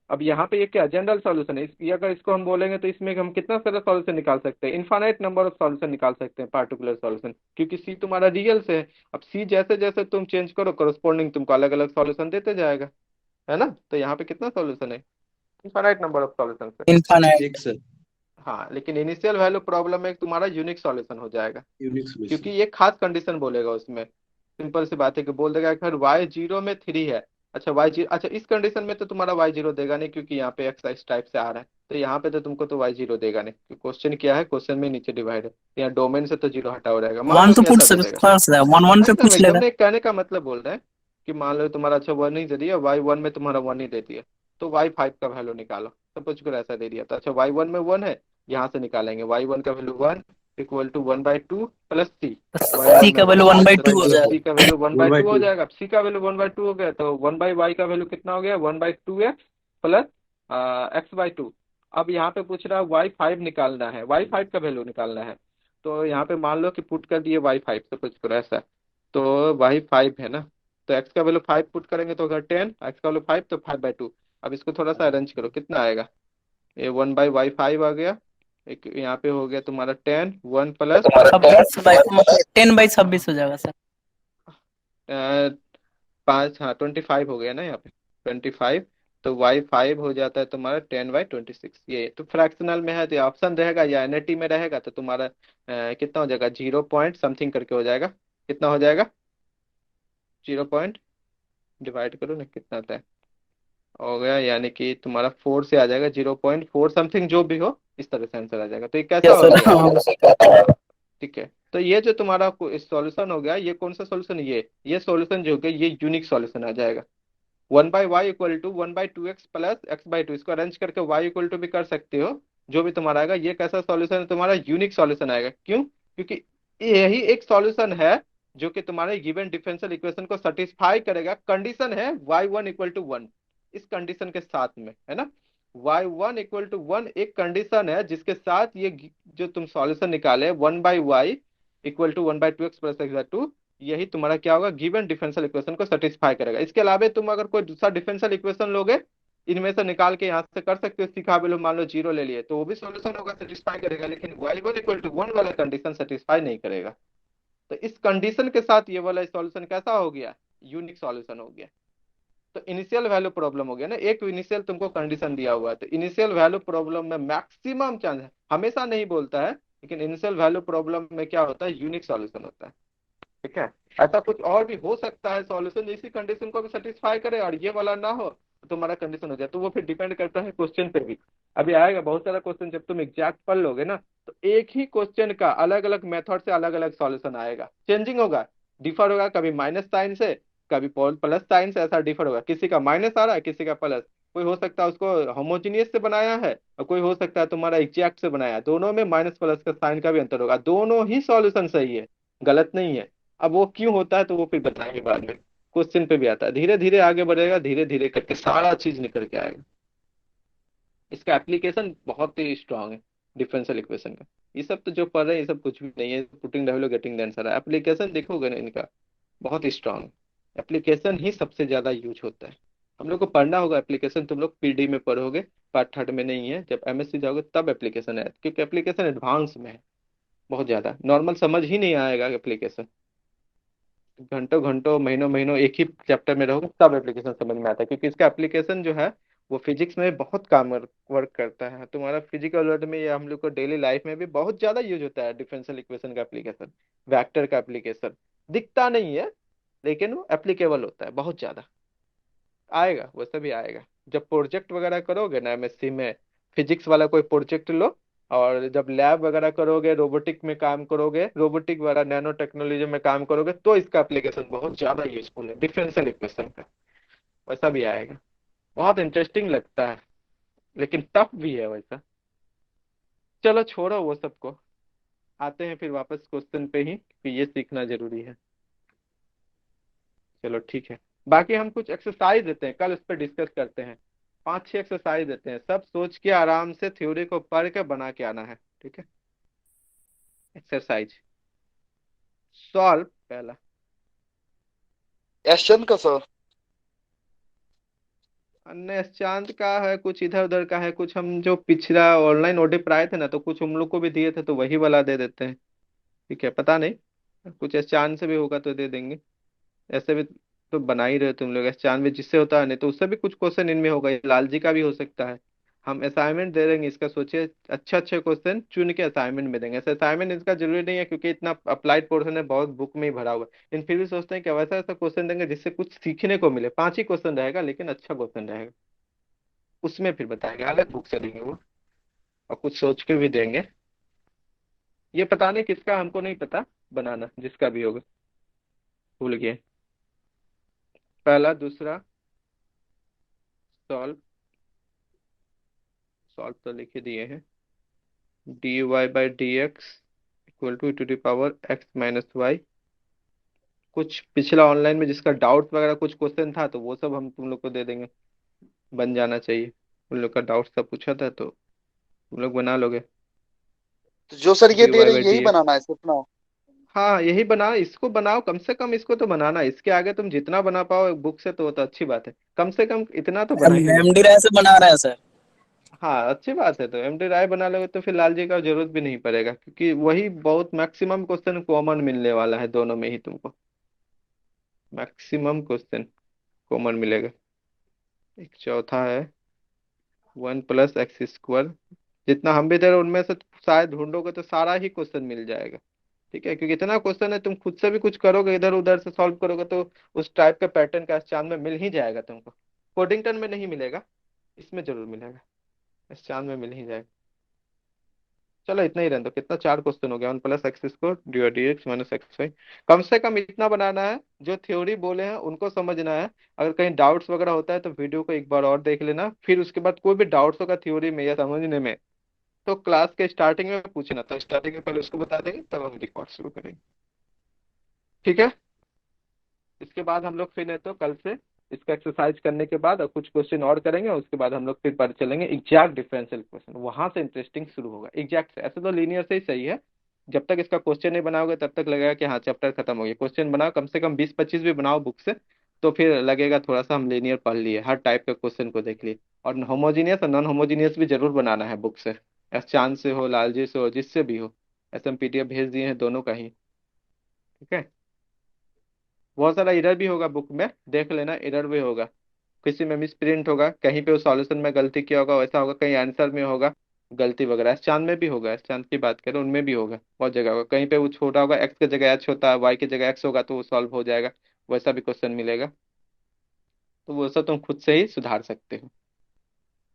अब यहाँ पे ये क्या जनरल सॉल्यूशन है, ये अगर इसको हम बोलेंगे तो इसमें हम कितना सारा सॉल्यूशन निकाल सकते हैं, इनफाइनाइट नंबर ऑफ सॉल्यूशन निकाल सकते हैं, पार्टिकुलर सॉल्यूशन, क्योंकि सी तुम्हारा रियल से है। अब सी जैसे जैसे तुम चेंज करो करस्पॉन्डिंग तुमको अलग अलग सॉल्यूशन देते जाएगा, है ना। तो यहाँ पे कितना सॉल्यूशन है, इनफाइनाइट नंबर ऑफ सॉल्यूशन है। इनफाइनाइट। एक सर, हाँ लेकिन इनिशियल वैल्यू प्रॉब्लम में तुम्हारा यूनिक सॉल्यूशन हो जाएगा, यूनिक क्योंकि सॉल्यूशन। ये खास कंडीशन बोलेगा उसमें, सिंपल सी बात है कि बोल देगा अगर y0 में 3 है, अच्छा y0, अच्छा इस कंडीशन में तो तुम्हारा y0 देगा नहीं, क्योंकि यहाँ पे एक्स टाइप से आ रहा है, तो यहाँ पे तो तुमको तो y0 देगा नहीं, क्योंकि क्वेश्चन क्या है, क्वेश्चन में नीचे डिवाइड है, तो यहाँ डोमेन से तो जीरो हटा हो रहेगा, मान वन लो तो कि पूछ ऐसा दे देगा। सकता है, 1 1 पे एकदम पूछ एकदम लेगा। नहीं, कहने का मतलब बोल रहे हैं कि मान लो तुम्हारा अच्छा 1 ही दे दिया, y1 में तुम्हारा 1 ही दे दिया, तो y5 का वैल्यू निकालो, सपोज करो ऐसा दे दिया, तो अच्छा y1 में 1 है, यहाँ से निकालेंगे y1 का वैल्यू 1 इक्वल टू 1/2 प्लस सी, सी y1 में का 1 वैल्यू है, वन बाई तो टू हो सी जाएगा। का value one one by by two हो टू जाएगा, अब सी का वैल्यू 1/2 हो गया, तो 1/y का वैल्यू कितना हो गया, 1/2x प्लस x/2। अब यहाँ पे पूछ रहा है y5 निकालना है, y5 का वैल्यू निकालना है, तो यहाँ पे मान लो कि पुट कर दिए y5, सपोज करो ऐसा, तो y5 है ना, तो x का वैल्यू 5 पुट करेंगे तो अगर 10, x का वैल्यू 5 तो 5/2। अब इसको थोड़ा सा अरेंज करो, कितना आएगा, ये 1/y5 आ गया, एक यहाँ पे हो गया तुम्हारा 10, 1 प्लस 10/26 हो जाएगा सर। 5, हाँ 25 हो गया ना यहाँ पे, 25, तो y5 हो जाता है तुम्हारा 10/26, ये तो फ्रैक्शनल में है, तो ऑप्शन रहेगा या एनएटी में रहेगा, तो तुम्हारा कितना हो जाएगा, 0 पॉइंट समथिंग करके हो जाएगा, कितना हो जाएगा, 0 पॉइंट डिवाइड करो ना कितना आता है, हो गया यानी कि तुम्हारा 4 से आ जाएगा, 0.4 समथिंग जो भी हो, इस तरह से आंसर आ जाएगा, तो ये कैसा यस हो सर, गया, हाँ। हाँ ठीक है। तो ये जो तुम्हारा सॉल्यूशन हो गया, ये कौन सा सॉल्यूशन, ये सॉल्यूशन जो हो गया ये यूनिक सॉल्यूशन आ जाएगा, 1/y equal to 1/2x plus x/2, इसको अरेंज करके y इक्वल टू भी कर सकते हो, जो भी तुम्हारा आएगा, ये कैसा सॉल्यूशन है, तुम्हारा यूनिक सॉल्यूशन आएगा, क्यों, क्योंकि यही एक सॉल्यूशन है जो कि तुम्हारे गिवन डिफरेंशियल इक्वेशन को सेटिस्फाई करेगा, कंडीशन है y1 इक्वल टू 1, इस कंडीशन के साथ में, है ना। y1 इक्वल टू 1 एक कंडीशन है जिसके साथ ये जो तुम सॉल्यूशन निकाले 1/y equal to 1/2x plus x/2, यही तुम्हारा क्या होगा, गिवन डिफरेंशियल इक्वेशन को सेटिस्फाई करेगा। इसके अलावा तुम अगर कोई दूसरा डिफरेंशियल इक्वेशन लोगे, इनमें से निकाल के यहाँ से कर सकते हो, सीखा भी लो, मान लो 0 ले लिए, तो वो भी सॉल्यूशन होगा, सेटिस्फाई करेगा, लेकिन y1 इक्वल टू 1 वाला कंडीशन सेटिस्फाई नहीं करेगा। तो इस कंडीशन के साथ ये वाला सॉल्यूशन कैसा हो गया, यूनिक सॉल्यूशन हो गया। तो इनिशियल वैल्यू प्रॉब्लम हो गया ना, एक इनिशियल तुमको कंडीशन दिया हुआ है, तो इनिशियल वैल्यू प्रॉब्लम में मैक्सिमम चांस है, हमेशा नहीं बोलता है, लेकिन इनिशियल वैल्यू प्रॉब्लम में क्या होता है, यूनिक सॉल्यूशन होता है। ठीक है। ऐसा कुछ और भी हो सकता है सॉल्यूशन इसी कंडीशन को भी सेटिस्फाई करे और ये वाला ना हो तो तुम्हारा कंडीशन हो जाए, तो वो फिर डिपेंड करता है क्वेश्चन पे भी। अभी आएगा बहुत सारा क्वेश्चन, जब तुम एग्जैक्ट पढ़ लोगे ना, तो एक ही क्वेश्चन का अलग अलग मेथड से अलग अलग सॉल्यूशन आएगा, चेंजिंग होगा, डिफर होगा, कभी माइनस साइन से, कभी प्लस साइन से, ऐसा डिफर होगा, किसी का माइनस आ रहा है, किसी का प्लस। कोई हो सकता है उसको होमोजीनियस से बनाया है, और कोई हो सकता है तुम्हारा एग्जैक्ट से बनाया है, दोनों में माइनस प्लस का साइन का भी अंतर होगा, दोनों ही सॉल्यूशन सही है, गलत नहीं है। अब वो क्यों होता है तो वो फिर बताएंगे बाद में, क्वेश्चन पे भी आता है, धीरे धीरे आगे बढ़ेगा, धीरे धीरे करके सारा चीज निकल के आएगा। इसका एप्लीकेशन बहुत ही स्ट्रांग है डिफरेंशियल इक्वेशन का। ये सब तो जो पढ़ रहे हैं ये सब कुछ भी नहीं है, putting value getting the answer है, एप्लीकेशन देखोगे ना इनका बहुत ही स्ट्रांग है। एप्लीकेशन ही सबसे ज्यादा यूज होता है। हम लोग को पढ़ना होगा एप्लीकेशन, तुम लोग पीडी में पढ़ोगे, पार्ट थर्ड में नहीं है, जब एमएससी जाओगे तब एप्लीकेशन है, क्योंकि एप्लीकेशन एडवांस में है बहुत ज्यादा, नॉर्मल समझ ही नहीं आएगा एप्लीकेशन। घंटों घंटों महीनों महीनों एक ही चैप्टर में रहोगे तब एप्लीकेशन समझ में आता है, क्योंकि इसका एप्लीकेशन जो है वो फिजिक्स में बहुत काम वर्क करता है, तुम्हारा फिजिकल वर्ल्ड में या हम लोग को डेली लाइफ में भी बहुत ज्यादा यूज होता है डिफरेंशियल इक्वेशन का एप्लीकेशन, वेक्टर का एप्लीकेशन। दिखता नहीं है लेकिन वो एप्लीकेबल होता है बहुत ज्यादा। आएगा, वैसे भी आएगा, जब प्रोजेक्ट वगैरह करोगे ना एमएससी में, फिजिक्स वाला कोई प्रोजेक्ट लो, और जब लैब वगैरह करोगे, रोबोटिक में काम करोगे, रोबोटिक वाला नैनो टेक्नोलॉजी में काम करोगे, तो इसका एप्लीकेशन बहुत ज्यादा यूजफुल है डिफरेंशियल इक्वेशन का। वैसा भी आएगा, बहुत इंटरेस्टिंग लगता है, लेकिन टफ भी है वैसा। चलो छोड़ो वो सबको, आते हैं फिर वापस क्वेश्चन पे ही, कि ये सीखना जरूरी है। चलो ठीक है, बाकी हम कुछ एक्सरसाइज देते हैं, कल उस पर डिस्कस करते हैं। 5-6 एक्सरसाइज देते हैं, सब सोच के आराम से थ्योरी को पढ़ के बना के आना है। ठीक है। एक्सरसाइज सॉल्व पहला। एशन का सर। अन्य चांद का है, कुछ इधर उधर का है, कुछ हम जो पिछला ऑनलाइन ओडी पढ़ाए थे ना, तो कुछ हम लोग को भी दिए थे, तो वही वाला दे देते हैं। ठीक है, पता नहीं कुछ चांद से भी होगा तो दे देंगे। ऐसे भी तो बना ही रहे हो तुम लोग, ऐसे चांद में जिससे होता है, नहीं तो उससे भी कुछ क्वेश्चन इनमें होगा, ये लाल जी का भी हो सकता है। हम असाइनमेंट दे देंगे इसका, सोचिए अच्छा अच्छा क्वेश्चन चुन के असाइनमेंट में देंगे। ऐसे असाइनमेंट इसका जरूरी नहीं है, क्योंकि इतना अप्लाइड पोर्शन है, बहुत बुक में ही भरा हुआ है, लेकिन फिर भी सोचते हैं कि वैसा ऐसा क्वेश्चन देंगे जिससे कुछ सीखने को मिले। 5 ही क्वेश्चन रहेगा, लेकिन अच्छा क्वेश्चन रहेगा, उसमें फिर बताएंगे, अलग बुक से देंगे वो, और कुछ सोच के भी देंगे। ये पता नहीं किसका, हमको नहीं पता बनाना, जिसका भी होगा भूल गए। पहला दूसरा सॉल्व, सॉल्व तो लिख ही दिए हैं। D y by d x equal to the power x minus y. कुछ पिछला ऑनलाइन में जिसका डाउट वगैरह कुछ क्वेश्चन था, तो वो सब हम तुम लोग को दे देंगे, बन जाना चाहिए। उन लोग का डाउट सब पूछा था, तो तुम लोग बना लोगे। तो जो सर ये डी दे वाई रहे बाई यही डी एक्स, बनाना है सिर्फ ना? हाँ यही बनाओ, इसको बनाओ, कम से कम इसको तो बनाना, इसके आगे तुम जितना बना पाओ बुक से तो अच्छी बात है, कम से कम इतना तो बना ही लो। एमडी राय से बना रहे हैं सर। हाँ अच्छी बात है, तो एमडी राय बना लोगे तो फिर लाल जी का जरूरत भी नहीं पड़ेगा, क्योंकि वही बहुत मैक्सिमम क्वेश्चन कॉमन मिलने वाला है दोनों में ही, तुमको मैक्सिमम क्वेश्चन कॉमन मिलेगा। एक चौथा है 1 + x², जितना हम भी दे रहे हैं, उनमें से शायद ढूंढोगे तो सारा ही क्वेश्चन मिल जाएगा। ठीक है, क्योंकि इतना क्वेश्चन है, तुम खुद से भी कुछ करोगे, इधर उधर से सॉल्व करोगे, तो उस टाइप का पैटर्न का चांद में मिल ही जाएगा तुमको। कोडिंगटन में नहीं मिलेगा, इसमें जरूर मिलेगा, इस चांद में मिल ही जाएगा। चलो इतना ही रहने दो, कितना 4 क्वेश्चन हो गया। 1 + x² d x minus x y, कम से कम इतना बनाना है, जो थ्योरी बोले हैं उनको समझना है। अगर कहीं डाउट्स वगैरह होता है तो वीडियो को एक बार और देख लेना, फिर उसके बाद कोई भी डाउट्स होगा थ्योरी में या समझने में, तो क्लास के स्टार्टिंग में पूछना, तो स्टार्टिंग में पहले उसको बता देंगे, तब हम रिकॉर्ड शुरू करेंगे। ठीक है। इसके बाद हम लोग फिर नहीं तो कल से इसका एक्सरसाइज करने के बाद और कुछ क्वेश्चन और करेंगे, उसके बाद हम लोग फिर पर चलेंगे एग्जैक्ट डिफरेंशियल क्वेश्चन, वहां से इंटरेस्टिंग शुरू होगा। एग्जैक्ट से ऐसे तो लीनियर से ही सही है, जब तक इसका क्वेश्चन नहीं बनाओगे तब तक लगेगा कि हाँ चैप्टर खत्म हो गया। क्वेश्चन बनाओ, कम से कम 20-25 भी बनाओ बुक से, तो फिर लगेगा थोड़ा सा हम लीनियर पढ़ लिए, हर टाइप के क्वेश्चन को देख लिए। और होमोजीनियस और नॉन होमोजीनियस भी जरूर बनाना है बुक से, एस चांद से हो, लालजी से हो, जिससे भी हो। ऐसे हम पीडीएफ भेज दिए हैं दोनों का ही। ठीक है। बहुत सारा एरर भी होगा बुक में, देख लेना, एरर भी होगा। किसी में मिस प्रिंट होगा, कहीं पे उस सॉल्यूशन में गलती किया होगा, वैसा होगा, कहीं आंसर में होगा गलती वगैरह। इस चांद में भी होगा, इस चांद की बात करें उनमें भी होगा, बहुत जगह होगा, कहीं पे वो छोटा होगा, एक्स की जगह एच होता है, वाई की जगह एक्स होगा तो वो सॉल्व हो जाएगा, वैसा भी क्वेश्चन मिलेगा। तो वो सब तुम खुद से ही सुधार सकते हो।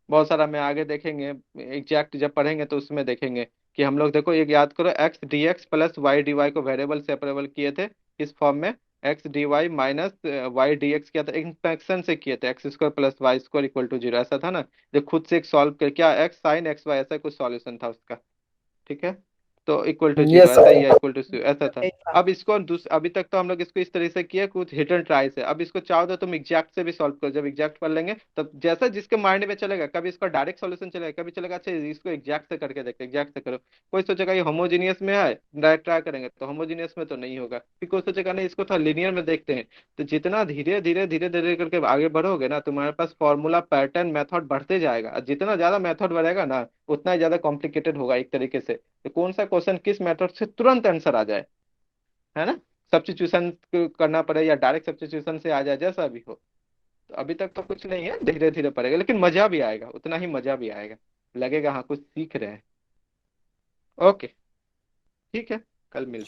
बहुत सारा मैं आगे देखेंगे, एग्जैक्ट जब पढ़ेंगे तो उसमें देखेंगे कि हम लोग देखो एक याद करो, x d x plus y d y को वेरिएबल सेपरेबल किए थे इस फॉर्म में, x d y minus y d x किया था इंफेक्शन से किए थे, x square plus y square equal to zero, ऐसा था ना। जो खुद से एक सॉल्व कर क्या एक्स साइन एक्स वाई ऐसा कुछ सॉल्यूशन था उसका, ठीक है। तो इक्वल टू जीरो यस ऐसा सर। ही है, इक्वल टू ऐसा था। अब इसको अभी तक तो हम लोग इसको इस तरह से किया कुछ हिट एंड ट्राई से, अब इसको चाहो तो तुम एग्जैक्ट से भी सॉल्व करो, जब एग्जैक्ट पढ़ लेंगे तब जैसा जिसके माइंड में चलेगा, कभी इसका डायरेक्ट सॉल्यूशन चलेगा, कभी चलेगा अच्छा इसको एग्जैक्ट से करके देखते, एग्जैक्ट से करो। कोई सोचेगा ये होमोजीनियस में है, डायरेक्ट ट्राई करेंगे तो होमोजीनियस में तो नहीं होगा, फिर कोई सोचेगा नहीं इसको थोड़ा लिनियर में देखते हैं। तो जितना धीरे धीरे धीरे धीरे करके आगे बढ़ोगे ना, तुम्हारे पास फॉर्मूला पैटर्न मेथड बढ़ते जाएगा, और जितना ज्यादा मेथड बढ़ेगा ना उतना ही ज्यादा कॉम्प्लिकेटेड होगा एक तरीके से। तो कौन सा क्वेश्चन किस मेथड से तुरंत आंसर आ जाए, है ना, सब्स्टिट्यूशन करना पड़े या डायरेक्ट सब्स्टिट्यूशन से आ जाए, जैसा भी हो। तो अभी तक तो कुछ नहीं है, धीरे धीरे पड़ेगा, लेकिन मजा भी आएगा, उतना ही मजा भी आएगा, लगेगा हाँ कुछ सीख रहे हैं। ओके, ठीक है, कल मिलते हैं।